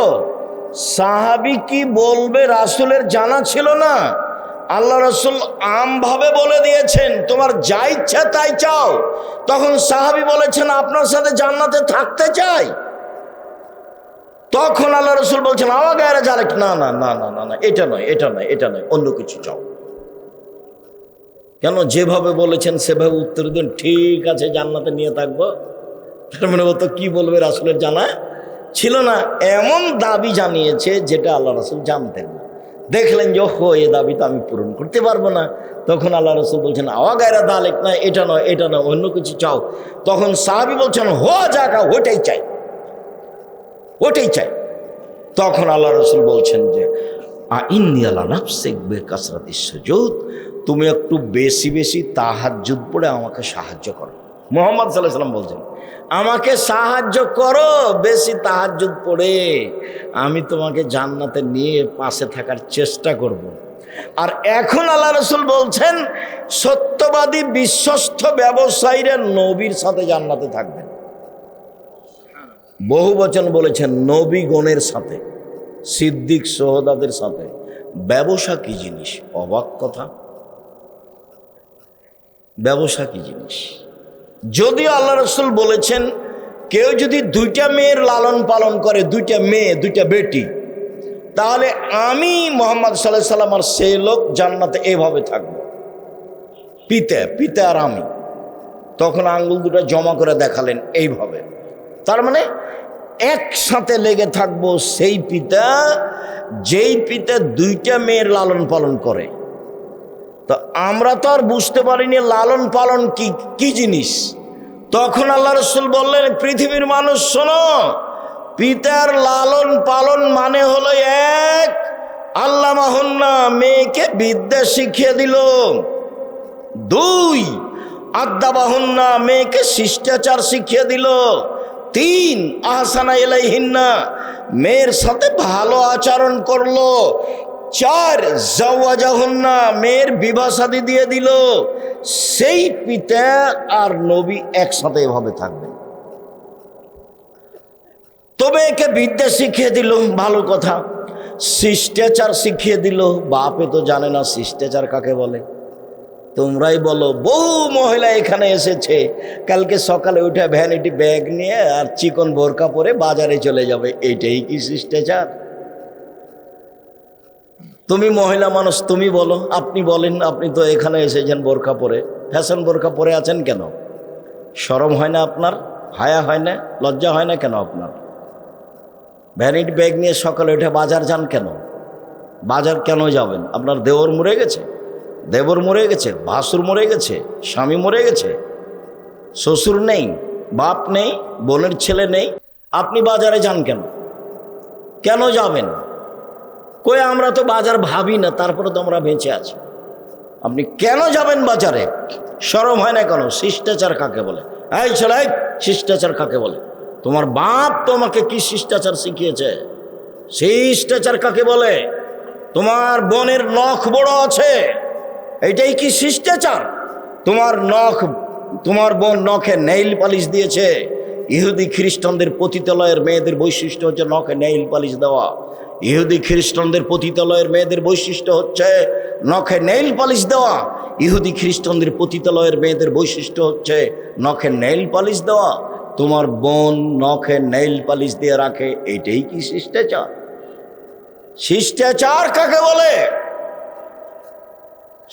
সাহাবী কি বলবে রাসূলের জানা ছিল না? আল্লাহ রাসূল আমভাবে বলে দিয়েছেন তোমার যা ইচ্ছা তাই চাও। তখন সাহাবী বলেছেন আপনার সাথে জান্নাতে থাকতে চাই। তখন আল্লাহ রাসূল বলছেন আওয়া গায়রা জালেক, না না না না না না, এটা নয়, এটা নয়, এটা নয়, অন্য কিছু চাও। কেন? যেভাবে বলেছেন সেভাবে উত্তর দিন, ঠিক আছে জান্নাতে নিয়ে থাকবো। তার মানে ও তো কি বলবে রাসূলের জানা ছিল না, এমন দাবি জানিয়েছে যেটা আল্লাহ রাসূল জানতেন না। দেখলেন যে হো এ দাবি তো আমি পূরণ করতে পারবো না, তখন আল্লাহ রাসূল বলছেন আওয়া গায়রা দালেক, না এটা নয়, এটা নয়, অন্য কিছু চাও। তখন সাহাবী বলছেন হো জাকা, ওটাই চাই, ওটাই চাই। তখন আল্লাহ রাসূল বলছেন যে ইন্নী আলা নাফসিক বিকাসরাতিস সুজুদ, তুমি একটু বেশি বেশি তাহাজ্জুদ পড়ে আমাকে সাহায্য করো। মুহাম্মদ সাল্লাল্লাহু আলাইহি ওয়াসাল্লাম বলছেন আমাকে সাহায্য করো বেশি তাহাজ্জুদ পড়ে, আমি তোমাকে জান্নাতে নিয়ে পাশে থাকার চেষ্টা করব। আর এখন আল্লাহ রাসূল বলছেন সত্যবাদী বিশ্বস্ত ব্যবসায়ীরা নবীর সাথে জান্নাতে থাকবেন। বহু বচন বলেছেন নবীগণের সাথে, সিদ্দিক সোহদাদের সাথে। ব্যবসা কি জিনিস? অবাক কথা, ব্যবসা কি জিনিস? যদিও আল্লাহ রাসূল বলেছেন কেউ যদি দুইটা মেয়ের লালন পালন করে, দুইটা মেয়ে, দুইটা বেটি, তাহলে আমি মুহাম্মদ সাল্লাল্লাহু আলাইহি ওয়াসাল্লাম আর সেই লোক জান্নাতে এভাবে থাকবো, পিতা আর আমি। তখন আঙ্গুল দুটো জমা করে দেখালেন এইভাবে, তার মানে একসাথে লেগে থাকবো সেই পিতা যেই পিতা দুইটা মেয়ের লালন পালন করে। তো আমরা তো আর বুঝতে পারিনি লালন পালন কি জিনিস। তখন আল্লাহ রাসূল বললেন পৃথিবীর মানুষ শোনো, পিতার লালন পালন মানে হলো এক, আল্লামাহুন্না, মেয়েকে বিদ্যা শিখিয়ে দিল। দুই, আদাবাহুন্না, মেয়েকে শিষ্টাচার শিখিয়ে দিল। তিন, আহসানা ইলাইহিন্না, মেয়ের সাথে ভালো আচরণ করলো। চার, জাওয়াজাহুন্না, মেয়ের বিবাহ শাদী দিয়ে দিল। সেই পিতা আর নবী একসাথে এভাবে থাকবেন। তবে একে বিদ্যা শিখিয়ে দিল, ভালো কথা। শিষ্টাচার শিখিয়ে দিল, বাপে তো জানে না শিষ্টাচার কাকে বলে। তোমরাই বলো, বহু মহিলা এখানে এসেছে, কালকে সকালে উঠে ভ্যানিটি ব্যাগ নিয়ে আর চিকন বোরকা পরে বাজারে চলে যাবে, এইটাই কি শিষ্টাচার? তুমি মহিলা মানুষ, তুমি বলো, আপনি বলেন, আপনি তো এখানে এসেছেন বোরকা পরে, ফ্যাশন বোরকা পরে আছেন কেন? শরম হয় না আপনার? হায়া হয় না? লজ্জা হয় না কেন আপনার? ভ্যানিটি ব্যাগ নিয়ে সকালে উঠে বাজার যান কেন? বাজার কেন যাবেন? আপনার দেওর মরে গেছে, দেবর মরে গেছে, ভাসুর মরে গেছে, স্বামী মরে গেছে, শ্বশুর নেই, বাপ নেই, বোনের ছেলে নেই, আপনি বাজারে যান কেন? কেন যাবেন? কই আমরা তো বাজার ভাবি না, তারপরে তো আমরা বেঁচে আছি। আপনি কেন যাবেন বাজারে? শরম হয় না কেন? শিষ্টাচার কাকে বলে? এই ছেলে, শিষ্টাচার কাকে বলে? তোমার বাপ তোমাকে কি শিষ্টাচার শিখিয়েছে? শিষ্টাচার কাকে বলে? তোমার বোনের নখ বড় আছে, এইটাই কি শিষ্টাচার? তোমার নখ তোমার বোন নখে নেইল পালিশ দিয়েছে। ইহুদি খ্রিস্টানদের পতিতালয়ের মেয়েদের বৈশিষ্ট্য হচ্ছে নখে নেইল পালিশ দেওয়া। ইহুদি খ্রিস্টানদের পতিতালয়ের মেয়েদের বৈশিষ্ট্য হচ্ছে নখে নেইল পালিশ দেওয়া। ইহুদি খ্রিস্টানদের পতিতালয়ের মেয়েদের বৈশিষ্ট্য হচ্ছে নখে নেইল পালিশ দেওয়া। তোমার বোন নখে নেইল পালিশ দিয়ে রাখে, এটাই কি শিষ্টাচার? শিষ্টাচার কাকে বলে?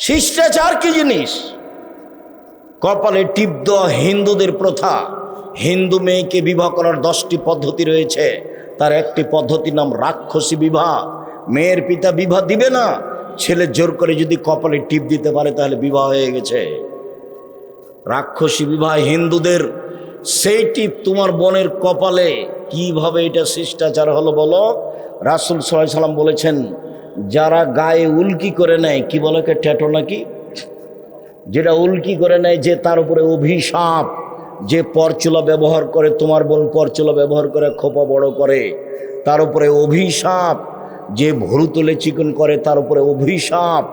শিষ্টাচার কি জিনিস? কপালে টিপ দেওয়া হিন্দুদের প্রথা। হিন্দু মেয়েকে বিবাহ করার 10টি পদ্ধতি রয়েছে, তার একটি পদ্ধতির নাম রাক্ষসী বিবাহ। মেয়ের পিতা বিবাহ দিবে না, ছেলে জোর করে যদি কপালে টিপ দিতে পারে তাহলে বিবাহ হয়ে গেছে। রাক্ষসী বিবাহ হিন্দুদের। সেই টিপ তোমার বোনের কপালে, কিভাবে এটা শিষ্টাচার হলো বলো? রাসূল সাল্লাল্লাহু আলাইহি সাল্লাম বলেছেন, যারা গায়ে উল্কি করে নেয়, কি বলে ট্যাটো নাকি, যেটা উল্কি করে নেয়, যে তার উপরে অভিশাপ। যে পরচুলা ব্যবহার করে, তোমার বোন পরচুলা ব্যবহার করে খোপা বড় করে, তার উপরে অভিশাপ। যে ভরু তুলে চিকন করে, তার উপরে অভিশাপ।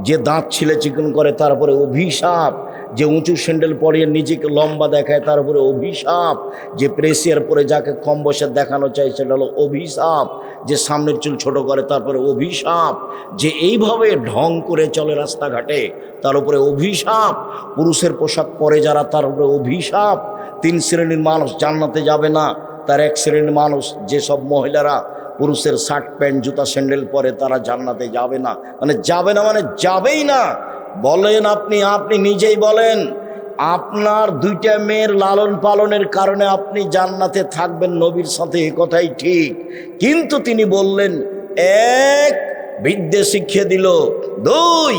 যে দাঁত ছিলে চিকন করে, তার উপরে অভিশাপ। যে উঁচু স্যান্ডেল পরিয়ে নিজেকে লম্বা দেখায়, তার উপরে অভিশাপ। যে প্রেসিয়ার পরে যাকে কম বয়সে দেখানো চাই, সেটা হলো অভিশাপ। যে সামনের চুল ছোট করে, তারপরে অভিশাপ। যে এইভাবে ঢং করে চলে রাস্তাঘাটে, তার উপরে অভিশাপ। পুরুষের পোশাক পরে যারা, তার উপরে অভিশাপ। 3 শ্রেণীর মানুষ জান্নাতে যাবে না। তার 1 শ্রেণীর মানুষ, যেসব মহিলারা পুরুষের শার্ট প্যান্ট জুতা স্যান্ডেল পরে, তারা জান্নাতে যাবে না। মানে যাবে না, মানে যাবেই না। বলেন আপনি নিজেই বলেন, আপনার 2টা মেয়ের লালন পালনের কারণে আপনি জান্নাতে থাকবেন নবীর সাথে, এ কথাই ঠিক। কিন্তু তিনি বললেন, 1 বিদ্যে শিখিয়ে দিল, 2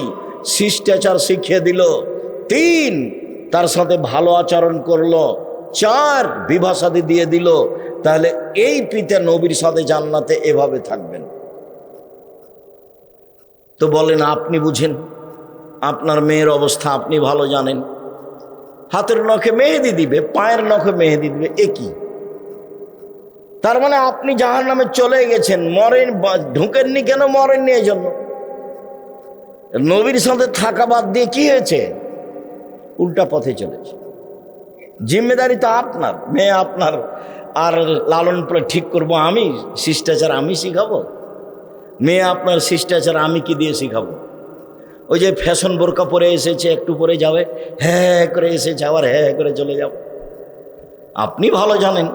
শিষ্টাচার শিখিয়ে দিল, 3 তার সাথে ভালো আচরণ করলো, 4 বিবাহ শাদী দিয়ে দিল। তাহলে এই পিতা নবীর সাথে জান্নাতে এভাবে থাকবেন। তো বলেন, আপনি বুঝেন, আপনার মেয়ের অবস্থা আপনি ভালো জানেন। হাতের নখে মেহেদি দিবে, পায়ের নখে মেহেদি দিবে, একই। তার মানে আপনি জাহান্নামে চলে গেছেন। মরেন, ঢুকেননি কেন? মরেননি এই জন্য। নবীর সাথে থাকা বাদ দিয়ে কি হয়েছে? উল্টা পথে চলেছে। জিম্মেদারি তো আপনার, মেয়ে আপনার। আর লালন পালন ঠিক করবো আমি, শিষ্টাচার আমি শিখাবো? মেয়ে আপনার, শিষ্টাচার আমি কি দিয়ে শিখাবো? ওই যে ফ্যাশন বোরকা পরে এসেছে, একটু পরে যাবে, হ্যাঁ করে এসেছে, আবার হ্যাঁ করে চলে যাবে। আপনি ভালো জানেন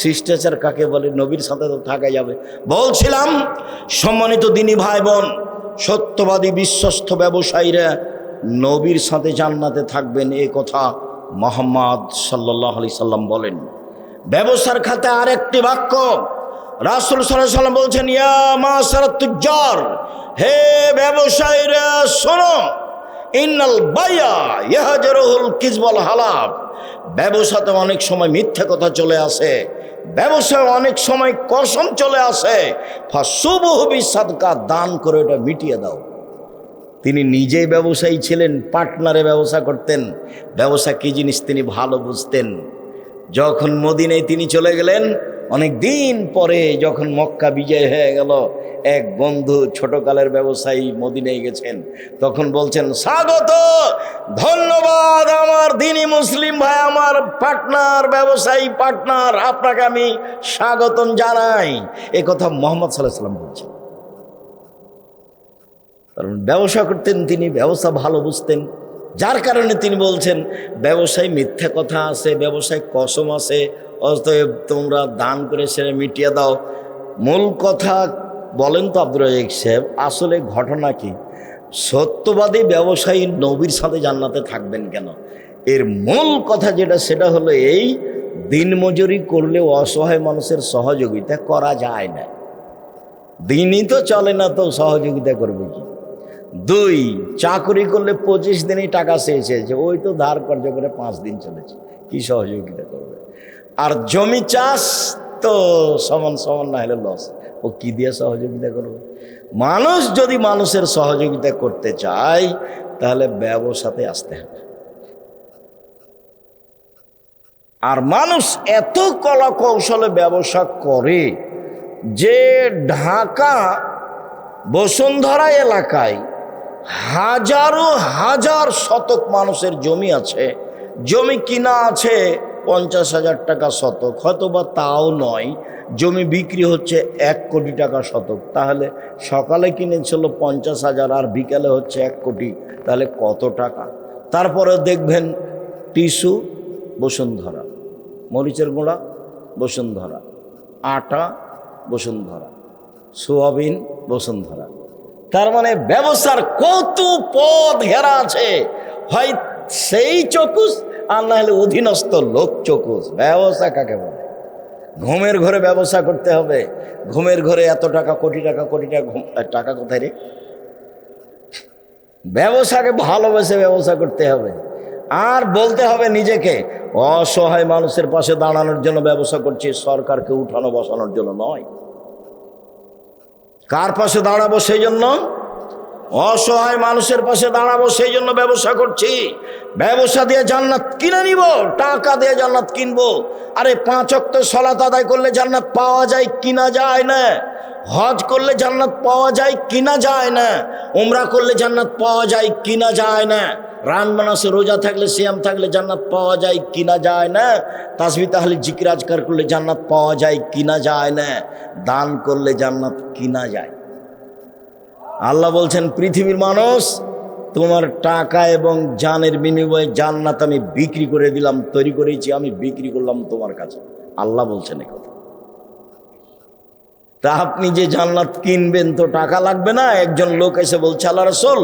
শিষ্টাচার কাকে বলে। নবীর সাথে তো থাকা যাবে। বলছিলাম, সম্মানিত দিনী ভাই বোন, সত্যবাদী বিশ্বস্ত ব্যবসায়ীরা নবীর সাথে জান্নাতে থাকবেন, এ কথা মুহাম্মদ সাল্লাল্লাহু আলাইহি সাল্লাম বলেন। ব্যবসার খাতে আরেকটি বাক্য রাসূল সাল্লাল্লাহু আলাইহি সাল্লাম বলছেন, ইয়া মাশারাত তুজ্জার, হে ব্যবসায়ীরা শোনো, ইন্নাল বাইয়া ইয়াহজারুল কিযবুল হালাব। ব্যবসাতে অনেক সময় মিথ্যা কথা চলে আসে, ব্যবসায় অনেক সময় কসম চলে আসে। ফাসুবহু বিসাদকা, দান করে এটা মিটিয়ে দাও। তিনি নিজেই ব্যবসায়ী ছিলেন, পার্টনারে ব্যবসা করতেন। ব্যবসা কি জিনিস তিনি ভালো বুঝতেন। যখন মদিনায় তিনি চলে গেলেন, অনেক দিন পরে যখন মক্কা বিজয় হয়ে গেল, এক বন্ধু ছোটকালের ব্যবসায়ী মদিনায় গেছেন, তখন বলছেন, স্বাগত, ধন্যবাদ আমার দিনী মুসলিম ভাই, আমার পার্টনার, ব্যবসায়ী পার্টনার, আপনাকে আমি স্বাগতম জানাই। এ কথা মুহাম্মদ সাল্লাল্লাহু আলাইহি সাল্লাম বলছেন। কারণ ব্যবসা করতেন তিনি, ব্যবসা ভালো বুঝতেন, যার কারণে তিনি বলছেন ব্যবসায় মিথ্যা কথা আছে, ব্যবসায় কসম আছে, অতএব তোমরা দান করে সেরে মিটিয়ে দাও। মূল কথা বলেন তো আব্দুর রাজ্জাক সাহেব, আসলে ঘটনা কি? সত্যবাদী ব্যবসায়ী নবীর সাথে জান্নাতে থাকবেন কেন? এর মূল কথা যেটা, সেটা হলো এই, দিনমজুরি করলে অসহায় মানুষের সহযোগিতা করা যায় না। দিনই তো চলে না, তো সহযোগিতা করবে কি? 2, চাকরি করলে 25 দিনেই টাকা শেষ হয়েছে, ওই তো ধার কর্জ করে 5 দিন চলেছে, কি সহযোগিতা করবে? আর জমি চাষ তো সমান সমান না হলে লস, ও কি দিয়ে সহযোগিতা করবে? মানুষ যদি মানুষের সহযোগিতা করতে চায়, তাহলে ব্যবসাতে আসতে হবে। আর মানুষ এত কলা কৌশলে ব্যবসা করে যে ঢাকা বসুন্ধরা এলাকায় হাজারো হাজার শতক মানুষের জমি আছে, জমি কিনা আছে 50,000 টাকা শতক, হয়তো বা তাও নয়, জমি বিক্রি হচ্ছে 1 কোটি টাকা শতক। তাহলে সকালে কিনেছিল 50,000 আর বিকালে হচ্ছে 1 কোটি, তাহলে কত টাকা? তারপরে দেখবেন টিস্যু বসুন্ধরা, মরিচের গুঁড়া বসুন্ধরা, আটা বসুন্ধরা, সোয়াবিন বসুন্ধরা। তার মানে ব্যবসার কত পথ ঘেরা আছে, হয় সেই চকুস আর না হলে অধীনস্থ লোক চকুস। ব্যবসা কাকে বলে? ঘুমের ঘরে ব্যবসা করতে হবে। ঘুমের ঘরে এত টাকা, কোটি টাকা, কোটি টাকা, টাকা কোথায় রে? ব্যবসাকে ভালোবেসে ব্যবসা করতে হবে। আর বলতে হবে নিজেকে অসহায় মানুষের পাশে দাঁড়ানোর জন্য ব্যবসা করছি, সরকারকে উঠানো বসানোর জন্য নয়। কার পাশে দাঁড়াবো? সেই জন্য অসহায় মানুষের পাশে দাঁড়াবো, সেই জন্য ব্যবসা করছি। ব্যবসা দিয়ে জান্নাত কিনে নিব, টাকা দিয়ে জান্নাত কিনবো। আরে 5 ওয়াক্ত সালাত আদায় করলে জান্নাত পাওয়া যায় কিনা যায় না? হজ করলে জান্নাত পাওয়া যায় কিনা যায় না? উমরা করলে জান্নাত পাওয়া যায় কিনা যায় না? রামজানে রোজা থাকলে, সিয়াম থাকলে জান্নাত পাওয়া যায় কিনা যায় না? তাসবিহ তাহলিল জিকির আজকার করলে জান্নাত পাওয়া যায় কিনা যায় না? দান করলে জান্নাত কিনা যায়? আল্লাহ বলছেন, পৃথিবীর মানুষ, তোমার টাকা এবং জানের বিনিময়ে জান্নাত আমি বিক্রি করে দিলাম, তৈরি করেছি, আমি বিক্রি করলাম তোমার কাছে। আল্লাহ বলছেন এই কথা। তা আপনি যে জান্নাত কিনবেন তো টাকা লাগবে না? একজন লোক এসে বলছে, আল্লাহ রাসূল,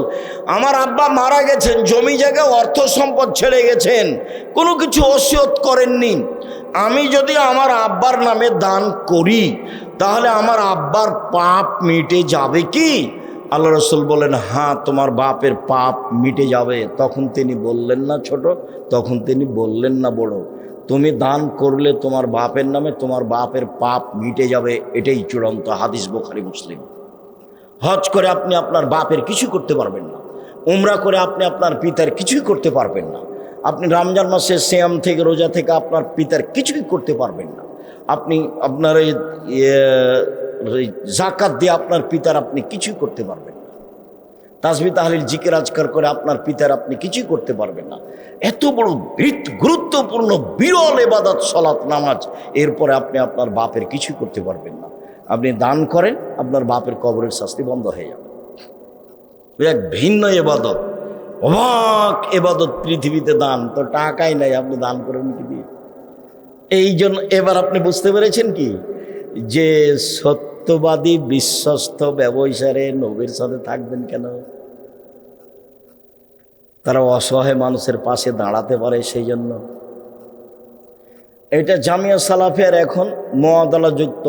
আমার আব্বা মারা গেছেন, জমি জায়গা অর্থ সম্পদ ছেড়ে গেছেন, কোনো কিছু ওসিয়ত করেননি। আমি যদি আমার আব্বার নামে দান করি তাহলে আমার আব্বার পাপ মিটে যাবে কি? আল্লাহ রাসূল বলেন, হ্যাঁ, তোমার বাপের পাপ মিটে যাবে। তখন তিনি বললেন না ছোট, তখন তিনি বললেন না বড়, তুমি দান করলে তোমার বাপের নামে তোমার বাপের পাপ মিটে যাবে। এটাই চূড়ান্ত হাদিস, বুখারী মুসলিম। হজ করে আপনি আপনার বাপের কিছু করতে পারবেন না, উমরা করে আপনি আপনার পিতার কিছুই করতে পারবেন না, আপনি রমজান মাসে সিয়াম থেকে, রোজা থেকে আপনার পিতার কিছুই করতে পারবেন না, আপনি আপনার এই যাকাত দিয়ে আপনার পিতার আপনি কিছুই করতে পারবেন না, তাসবিহ তাহলিল জিকির আজকার করে আপনার পিতার আপনি কিছুই করতে পারবেন না। এত বড় গুরুত্বপূর্ণ বিরল ইবাদত সালাত নামাজ, এরপরে আপনি আপনার বাপের কিছুই করতে পারবেন না। আপনি দান করেন, আপনার বাপের কবরের শাস্তি বন্ধ হয়ে যাবে। এক ভিন্ন ইবাদত, অবাক ইবাদত পৃথিবীতে দান। তো টাকাই নাই, আপনি দান করেন কি দিয়ে? এই জন্য এবার আপনি বুঝতে পেরেছেন কি যে সত্যবাদী বিশ্বস্ত ব্যবসায়ী নবীর সাথে থাকবেন কেন? তারা অসহায় মানুষের পাশে দাঁড়াতে পারে সেই জন্য। এটা জামিয়া সালাফিয়ার এখন মুআদালাযুক্ত,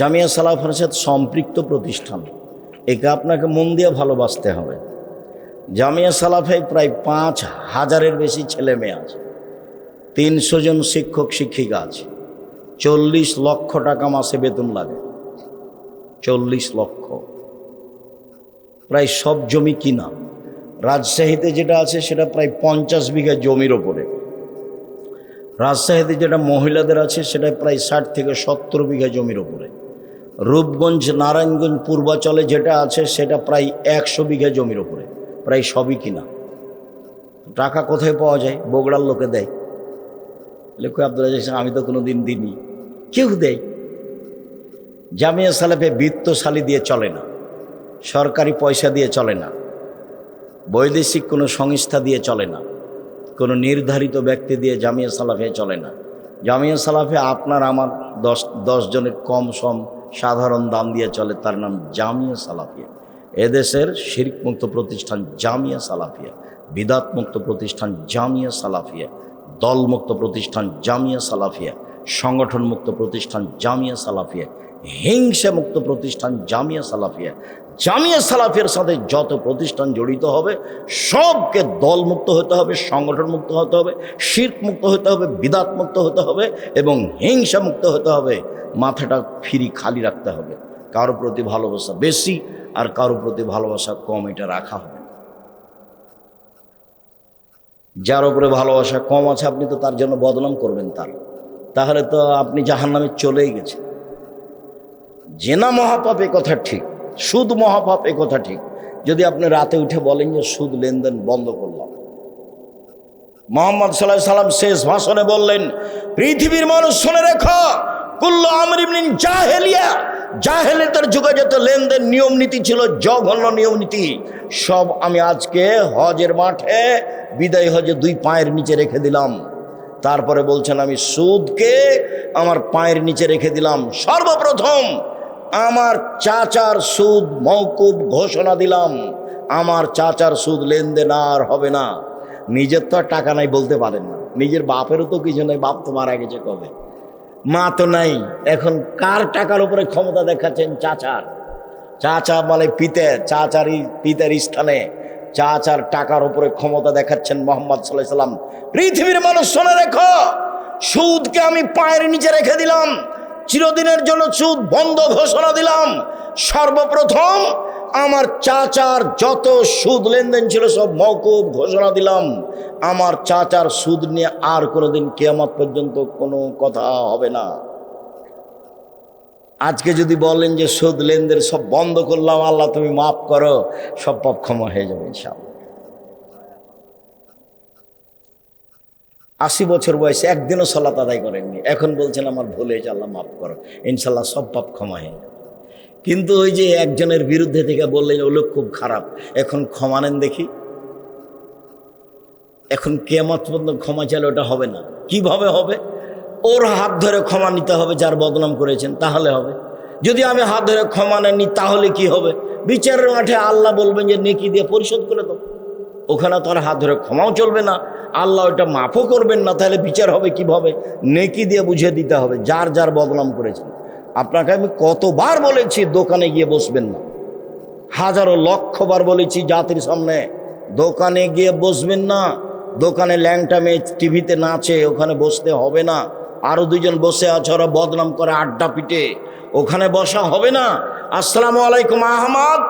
জামিয়া সালাফিয়ার সাথে সম্পৃক্ত প্রতিষ্ঠান। একে আপনাকে মন দিয়ে ভালোবাসতে হবে। জামিয়া সালাফিয়ায় প্রায় 5,000-এর বেশি ছেলে মেয়ে আছে, 300 জন শিক্ষক শিক্ষিকা আছে, 40 লক্ষ টাকা মাসে বেতন লাগে। 40 লক্ষ, প্রায় সব জমি কিনা। রাজশাহীতে যেটা আছে সেটা প্রায় 50 বিঘা জমির ওপরে। রাজশাহীতে যেটা মহিলাদের আছে সেটা প্রায় 60 থেকে 70 বিঘা জমির ওপরে। রূপগঞ্জ, নারায়ণগঞ্জ, পূর্বাচলে যেটা আছে সেটা প্রায় 100 বিঘা জমির ওপরে, প্রায় সবই কিনা। টাকা কোথায় পাওয়া যায়? বগুড়ার লোকে দেয়। লেখক আব্দুল আজিজ, আমি তো কোনো দিন দিইনি। কেউ দেয়। জামিয়া সালাফে বিত্তশালী দিয়ে চলে না, সরকারি পয়সা দিয়ে চলে না, বৈদেশিক কোনো সংস্থা দিয়ে চলে না, কোনো নির্ধারিত ব্যক্তি দিয়ে জামিয়া সালাফে চলে না। জামিয়া সালাফে আপনার আমার 10 জনের কম সম সাধারণ দাম দিয়ে চলে, তার নাম জামিয়া সালাফিয়া। এদেশের শিরক মুক্ত প্রতিষ্ঠান জামিয়া সালাফিয়া, বিদাত মুক্ত প্রতিষ্ঠান জামিয়া সালাফিয়া, দলমুক্ত প্রতিষ্ঠান জামিয়া সালাফিয়া, সংগঠন মুক্ত প্রতিষ্ঠান জামিয়া সালাফিয়া, হিংসা মুক্ত প্রতিষ্ঠান জামিয়া সালাফিয়া। জামিয়া সালাফিয়ার সাথে যত প্রতিষ্ঠান জড়িত হবে সবকে দলমুক্ত হতে হবে, সংগঠন মুক্ত হতে হবে, শিরক মুক্ত হতে হবে, বিদাত মুক্ত হতে হবে এবং হিংসা মুক্ত হতে হবে। মাথাটা ফ্রি খালি রাখতে হবে। কারো প্রতি ভালোবাসা বেশি আর কারো প্রতি ভালোবাসা কম, এটা রাখা হবে। যার উপরে ভালোবাসা কম আছে আপনি তো তার জন্য বদনাম করবেন তাহলে তো আপনি জাহান্নামে চলেই গেছেন। জেনা মহাপাপ এ কথা ঠিক, সুদ মহাপাপ এ কথা ঠিক। যদি আপনি রাতে উঠে বলেন যে সুদ লেনদেন বন্ধ করলাম, মুহাম্মদ সাল্লাল্লাহু আলাইহি সাল্লাম শেষ ভাষণে বললেন, পৃথিবীর মানুষ শুনে রেখো, কুল্লু আমরিন মিন জাহেলিয়া, জাহেলিয়াতের যুগে যত লেনদেন নিয়ম নীতি ছিল, জঘন্য নিয়ম নীতি, সব আমি আজকে হজের মাঠে বিদায় হজে 2 পায়ের নিচে রেখে দিলাম। তারপরে বলছেন, আমি সুদকে আমার পায়ের নিচে রেখে দিলাম। সর্বপ্রথম আমার চাচার সুদ মওকুফ ঘোষণা দিলাম, আমার চাচার সুদ লেনদেন আর হবে না। নিজের তো আর টাকা নাই বলতে পারেন না, নিজের বাপেরও তো কিছু নাই, বাপ তো মারা গেছে কবে, মা তো নাই, এখন কার টাকার উপরে ক্ষমতা দেখাচ্ছেন? চাচার। চাচা মানে পিতার স্থানে চাচার টাকার উপরে ক্ষমতা দেখাচ্ছেন মুহাম্মদ সাল্লাল্লাহু আলাইহি সাল্লাম। পৃথিবীর মানুষ শুনে রেখো, সুদকে আমি পায়ের নিচে রেখে দিলাম, চিরদিনের জন্য সুদ বন্ধ ঘোষণা দিলাম। সর্বপ্রথম আমার চাচার যত সুদ লেনদেন ছিল সব মওকুফ ঘোষণা দিলাম। আমার চাচার সুদ নিয়ে আর কোনোদিন কিয়ামত পর্যন্ত কোনো কথা হবে না। আজকে যদি বলেন যে সুদ লেনদেন সব বন্ধ করলাম, আল্লাহ তুমি মাফ করো, সব পাপ ক্ষমা হয়ে যাবে ইনশাআল্লাহ। 80 বছর বয়সে একদিনও সালাত আদায় করেননি, এখন বলছেন আমার ভুল হয়েছে, আল্লাহ মাফ করো, ইনশাআল্লাহ সব পাপ ক্ষমা হয়ে যাবে। কিন্তু ওই যে একজনের বিরুদ্ধে থেকে বললেন ও লোক খুব খারাপ, এখন ক্ষমা নেন দেখি। এখন কিয়ামত পর্যন্ত ক্ষমা চাইলে ওটা হবে না। কিভাবে হবে? ওর হাত ধরে ক্ষমা নিতে হবে যার বদনাম করেছেন, তাহলে হবে। যদি আমি হাত ধরে ক্ষমা নেননি তাহলে কি হবে? বিচারের মাঠে আল্লাহ বলবেন যে নেকি দিয়ে পরিশোধ করে দাও, ওখানে তো আর হাত ধরে ক্ষমাও চলবে না, আল্লাহ ওটা মাফও করবেন না, তাহলে বিচার হবে কিভাবে? নেকি দিয়ে বুঝিয়ে দিতে হবে যার যার বদনাম করেছেন। আপনাকে আমি কতবার বলেছি দোকানে গিয়ে বসবেন না, হাজারো লক্ষবার বলেছি জাতির সামনে দোকানে গিয়ে বসবেন না। দোকানে ল্যাংটা মেয়ে টিভিতে নাচে, ওখানে বসতে হবে না। আরো 2 জন বসে আছে, ওরা বদনাম করে আড্ডা পিটে, ওখানে বসা হবে না। আসসালামু আলাইকুম আহমদ,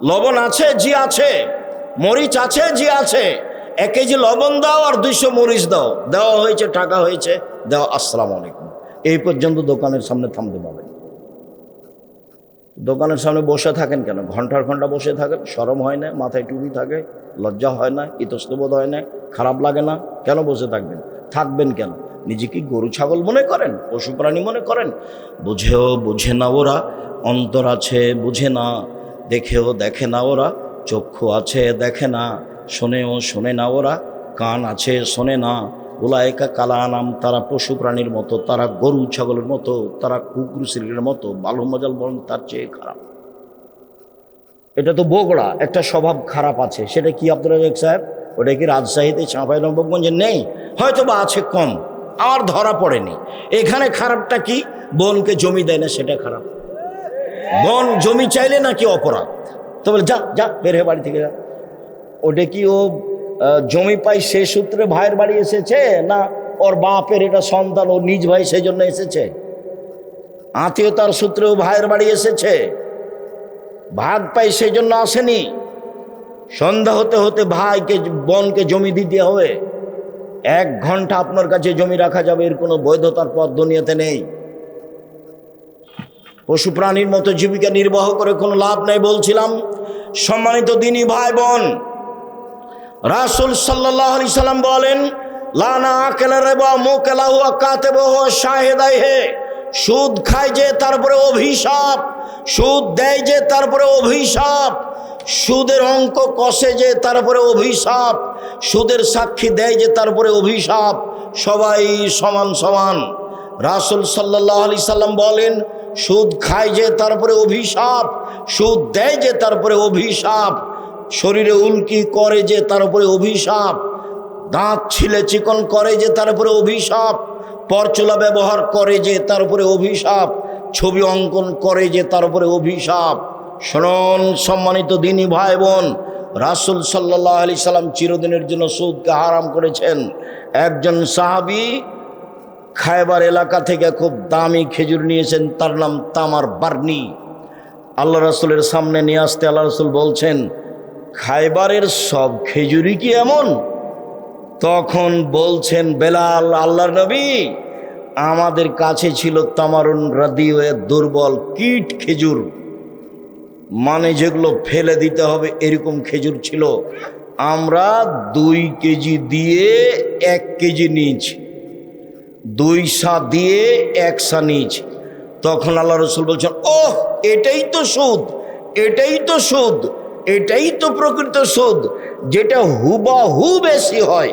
লবণ আছে? জি আছে। মরিচ আছে? জি আছে। 1 কেজি লবণ দাও আর 200 মরিচ দাও। দেওয়া হয়েছে, টাকা হয়েছে, দাও, আসসালামু আলাইকুম। এই পর্যন্ত দোকানের সামনে থামতে পারবেন। দোকানের সামনে বসে থাকেন কেন? ঘন্টার ঘন্টা বসে থাকেন, শরম হয় না? মাথায় টুপি থাকে, লজ্জা হয় না? ইতস্তবোধ হয় না? খারাপ লাগে না? কেন বসে থাকবেন? থাকবেন কেন? নিজে কি গরু ছাগল মনে করেন? পশু প্রাণী মনে করেন? বুঝেও বুঝে না ওরা, অন্তর আছে বুঝে না, দেখেও দেখে না ওরা, চক্ষু আছে দেখে না, শোনেও শোনে না ওরা, কান আছে শোনে না। উলায়েকা কালানাম, তারা পশু প্রাণীর মতো, তারা গরু ছাগলের মতো, তারা কুকুর শিল্পের মতো, বালু মজাল বরং তার চেয়ে খারাপ। এটা তো বগুড়া, একটা স্বভাব খারাপ আছে, সেটা কি আব্দুর রাজ্জাক সাহেব? ওটা কি রাজশাহীতে, চাঁপাইনবাবগঞ্জে নেই? হয়তো বা আছে, কম, আমার ধরা পড়েনি। এখানে খারাপটা কি? বোনকে জমি দেয় না, সেটা খারাপ। বোন জমি চাইলে নাকি অপরাধ? তো বলে যা যা বের হয়ে বাড়ি থেকে যা। ওটা কি ও জমি পাই সে সূত্রে ভাইয়ের বাড়ি এসেছে, না ওর বাপের এটা সন্তান, ও নিজ ভাই সেই জন্য এসেছে? আত্মীয়তার সূত্রে ও ভাইয়ের বাড়ি এসেছে, ভাগ পাই সেই জন্য আসেনি। সন্ধ্যা হতে হতে ভাইকে বোনকে জমি দিতে হবে। 1 ঘন্টা আপনার কাছে জমি রাখা যাবে, এর কোনো বৈধতার পথ দুনিয়াতে নেই। পশু প্রাণীর মতো জীবিকা নির্বাহ করে কোনো লাভ নেই। বলছিলাম, সম্মানিত দিনী ভাই বোন, রাসূল সাল্লাল্লাহু আলাইহি সাল্লাম বলেন, লানা আকেলা রিবা মুকালাহু কাতিবুহু শাহিদাইহি, সুদ খায় যে তারপরে অভিশাপ, সুদ দেয় যে তারপরে অভিশাপ, সুদের অঙ্ক কষে যে তারপরে অভিশাপ, সুদের সাক্ষী দেয় যে তারপরে অভিশাপ। সবাই সমান সমান। রাসূল সাল্লাল্লাহু আলাইহি সাল্লাম বলেন, সুদ খায় যে তারপরে অভিশাপ, সুদ দেয় যে তারপরে অভিশাপ, শরীরে উল্কি করে যে তার উপরে অভিশাপ, দাঁত ছিলে চিকন করে যে তার উপরে অভিশাপ, পরচুলা ব্যবহার করে যে তার উপরে অভিশাপ, ছবি অঙ্কন করে যে তার উপরে অভিশাপ। শুনুন সম্মানিত দিনী ভাই বোন, রাসূল সাল্লাল্লাহু আলাইহি সাল্লাম চিরদিনের জন্য সুদকে হারাম করেছেন। একজন সাহাবী খায়বার এলাকা থেকে খুব দামি খেজুর নিয়েছেন, তার নাম তামার বার্নি। আল্লাহ রাসূলের সামনে নিয়ে আসতে আল্লাহ রাসূল বলছেন, খায়বারের সব খেজুরি কি এমন? তখন বলছেন বেলাল, আল্লাহর নবী, আমাদের কাছে ছিল তামারুন রাদিও, দুর্বল কীট খেজুর, মানে যেগুলো ফেলে দিতে হবে এরকম খেজুর ছিল। আমরা 2 কেজি দিয়ে 1 কেজি নিয়েছি, 2 সা দিয়ে 1 সা নিয়েছি। তখন আল্লাহ রসুল বলছেন, ওহ এটাই তো সুদ, এটাই তো সুদ, এটাই তো প্রকৃত সুদ, যেটা হুবাহু বেশি হয়।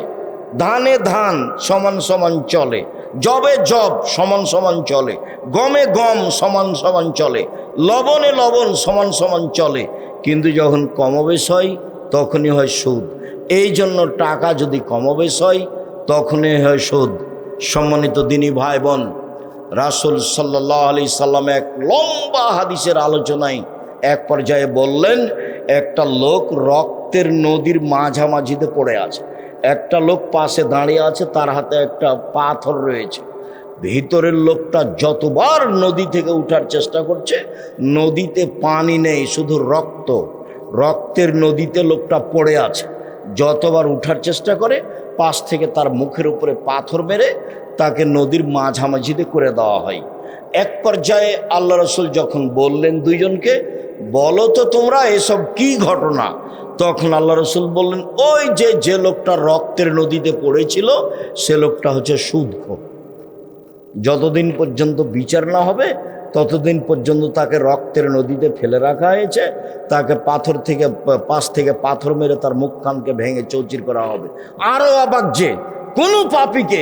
ধানে ধান সমান সমান চলে, জবে জব সমান সমান চলে, গমে গম সমান সমান চলে, লবণে লবণ সমান সমান চলে, কিন্তু যখন কমবেশ হয় তখনই হয় সুদ। এই জন্য টাকা যদি কমবেশ হয় তখনই হয় সুদ। সম্মানিত দিনী ভাই বোন, রাসূল সাল্লাল্লাহু আলাইহি সাল্লাম এক লম্বা হাদিসের আলোচনায় এক পর্যায়ে বললেন, একটা লোক রক্তের নদীর মাঝামাঝিতে পড়ে আছে, একটা লোক পাশে দাঁড়িয়ে আছে, তার হাতে একটা পাথর রয়েছে। ভিতরের লোকটা যতবার নদী থেকে উঠার চেষ্টা করছে, নদীতে পানি নেই, শুধু রক্ত, রক্তের নদীতে লোকটা পড়ে আছে। যতবার উঠার চেষ্টা করে, পাশ থেকে তার মুখের উপরে পাথর মেরে তাকে নদীর মাঝামাঝিতে করে দেওয়া হয়। এক পর্যায়ে আল্লাহ রসুল যখন বললেন দুইজনকে, বলো তো তোমরা এসব কি ঘটনা? তখন আল্লাহ রসুল বললেন, ওই যে লোকটা রক্তের নদীতে পড়েছিল সে লোকটা হচ্ছে সুদখোর। যতদিন পর্যন্ত বিচার না হবে ততদিন পর্যন্ত তাকে রক্তের নদীতে ফেলে রাখা হয়েছে, তাকে পাশ থেকে পাথর মেরে তার মুখ কানকে ভেঙে চৌচির করা হবে। আরও অবাক যে কোনো পাপীকে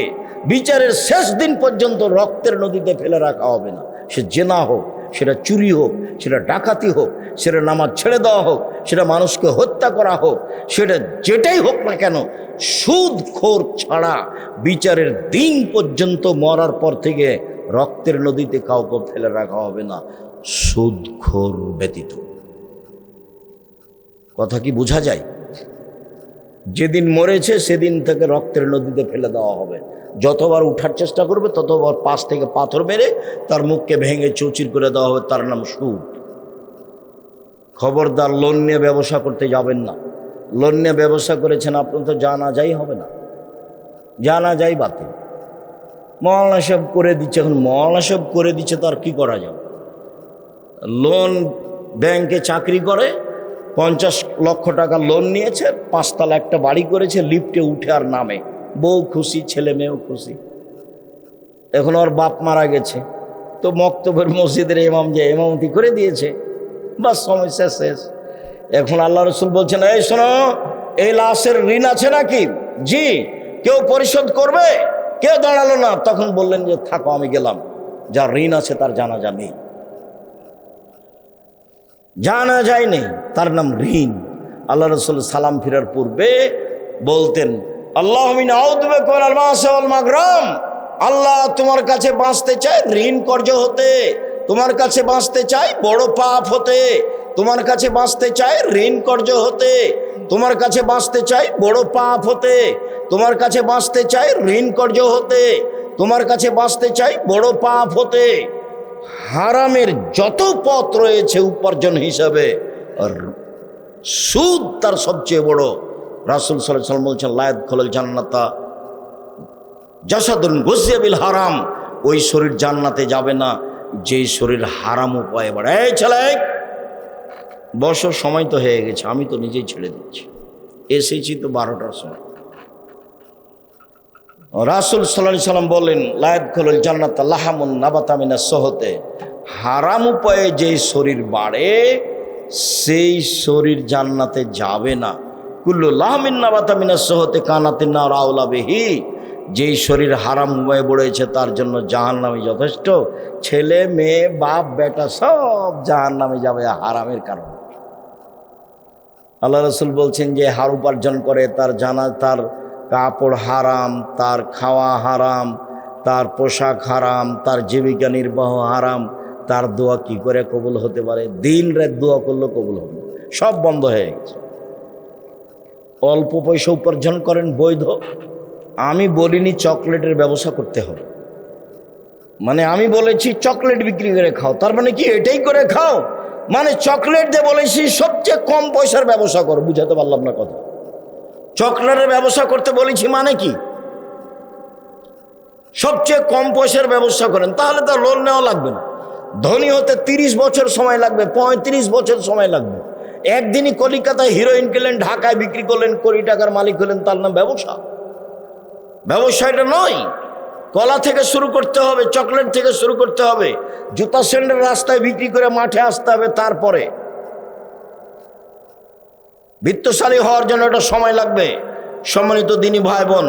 বিচারের শেষ দিন পর্যন্ত রক্তের নদীতে ফেলে রাখা হবে না। সে জেনা হোক, সেটা চুরি হোক, সেটা ডাকাতি হোক, সেটা নামাজ ছেড়ে দেওয়া হোক, সেটা মানুষকে হত্যা করা হোক, সেটা যেটাই হোক না কেন, সুদখোর ছাড়া বিচারের দিন পর্যন্ত মরার পর থেকে রক্তের নদীতে কাউকে ফেলে রাখা হবে না, সুদখোর ব্যতীত। কথা কি বোঝা যায়? যেদিন মরেছে সেদিন থেকে রক্তের নদীতে ফেলে দেওয়া হবে। যতবার উঠার চেষ্টা করবে ততবার পাশ থেকে পাথর মেরে তার মুখকে ভেঙে চৌচির করে দেওয়া হবে। তার নাম সুদ। খবরদার লোন নিয়ে ব্যবসা করতে যাবেন না। লোন নিয়ে ব্যবসা করেছেন আপনার তো জানা যাই হবে না, জানা যাই বাতিল। মওলানা সাহেব করে দিচ্ছে, এখন মওলানা সাহেব করে দিচ্ছে তার কি করা যাবে? লোন, ব্যাংকে চাকরি করে, 50 লক্ষ টাকা লোন নিয়েছে, 5 তলা একটা বাড়ি করেছে, লিফটে উঠে আর নামে, বউ খুশি, ছেলে মেয়েও খুশি। এখন ওর বাপ মারা গেছে, তো মক্তবের মসজিদের ইমাম যে ইমামতি করে দিয়েছে, বাস সমস্যা শেষ। এখন আল্লাহ রসুল বলছেন, এই শোনো, এই লাশের ঋণ আছে নাকি? জি। কেউ পরিশোধ করবে? কেউ দাঁড়ালো না। তখন বললেন যে থাকো, আমি গেলাম, যার ঋণ আছে তার জানাজা নেই, জানা যায় নেই, তার নাম ঋণ। আল্লাহ রসুল সালাম ফিরার পূর্বে বলতেন, আল্লাহুম্মা আউযু বিকা মিনাল মা'সি ওয়াল মাগরাম, আল্লাহ তোমার কাছে বাঁচতে চাই ঋণ কর্জ হতে, তোমার কাছে বাঁচতে চাই বড় পাপ হতে, তোমার কাছে বাঁচতে চাই ঋণ কর্জ হতে, তোমার কাছে বাঁচতে চাই বড় পাপ হতে, তোমার কাছে বাঁচতে চাই ঋণ কর্জ হতে, তোমার কাছে বাঁচতে চাই বড় পাপ হতে। হারামের যত পথ রয়েছে উপার্জন হিসাবে, আর সুদ তার সবচেয়ে বড়। রাসূল সাল্লাল্লাহু আলাইহি ওয়াসাল্লাম বলছেন, লা ইয়াদখুলুল জান্নাতা জাসাদুন গুযিয়া বিল হারাম, ওই শরীর জান্নাতে যাবে না যেই শরীর হারাম উপায়ে বাড়ে। এই ছেলে, বছর সময় তো হয়ে গেছে, আমি তো নিজেই ছেড়ে দিচ্ছি, এসেছি তো 12টার সময়। রাসূল সাল্লাল্লাহু আলাইহি ওয়াসাল্লাম বলেন, লা ইয়াদখুলুল জান্নাতা লাহামুন নাবাতা মিনাস সুহতে, হারাম উপায়ে যেই শরীর বাড়ে সেই শরীর জান্নাতে যাবে না। কুল্লু লাহমিন নাবাতা মিনাস সুহতে কানাতিন নার আওলা বিহি, যেই শরীর হারাম উপায়ে বড়েছে তার জন্য জাহান্নামে যথেষ্ট। ছেলে মেয়ে বাপ বেটা সব জাহান্নামে যাবে হারামের কারণে। আল্লাহ রসুল বলছেন, যে হার উপার্জন করে তার তার কাপড় হারাম, তার খাওয়া হারাম, তার পোশাক হারাম, তার জীবিকা নির্বাহ হারাম, তার দোয়া কি করে কবুল হতে পারে? দিন রাত দোয়া করলেও কবুল হবে, সব বন্ধ হয়ে গেছে। অল্প পয়সা উপার্জন করেন বৈধ। আমি বলিনি চকলেটের ব্যবসা করতে হবে, মানে আমি বলেছি চকলেট বিক্রি করে খাও, তার মানে কি এটাই করে খাও? মানে চকলেট দিয়ে বলেছি সবচেয়ে কম পয়সার ব্যবসা করো। বুঝাতে পারলাম না কথা? চকলেটের ব্যবসা করতে বলেছি মানে কি? সবচেয়ে কম পয়সার ব্যবসা করেন, তাহলে তো লোন নেওয়া লাগবে না। ধনী হতে 30 বছর সময় লাগবে, 35 বছর সময় লাগবে। একদিনই কলিকাতায় হিরোইন কিনলেন, ঢাকায় বিক্রি করলেন, কোটি টাকার মালিক হলেন, তার নাম ব্যবসা? ব্যবসা এটা নয়। কলা থেকে শুরু করতে হবে, চকলেট থেকে শুরু করতে হবে, জুতা স্যান্ডেল রাস্তায় বিক্রি করে মাঠে আসতে হবে। তারপরে বিত্তশালী হওয়ার জন্য এটা সময় লাগবে। সম্মানিত দিনী ভাই বোন,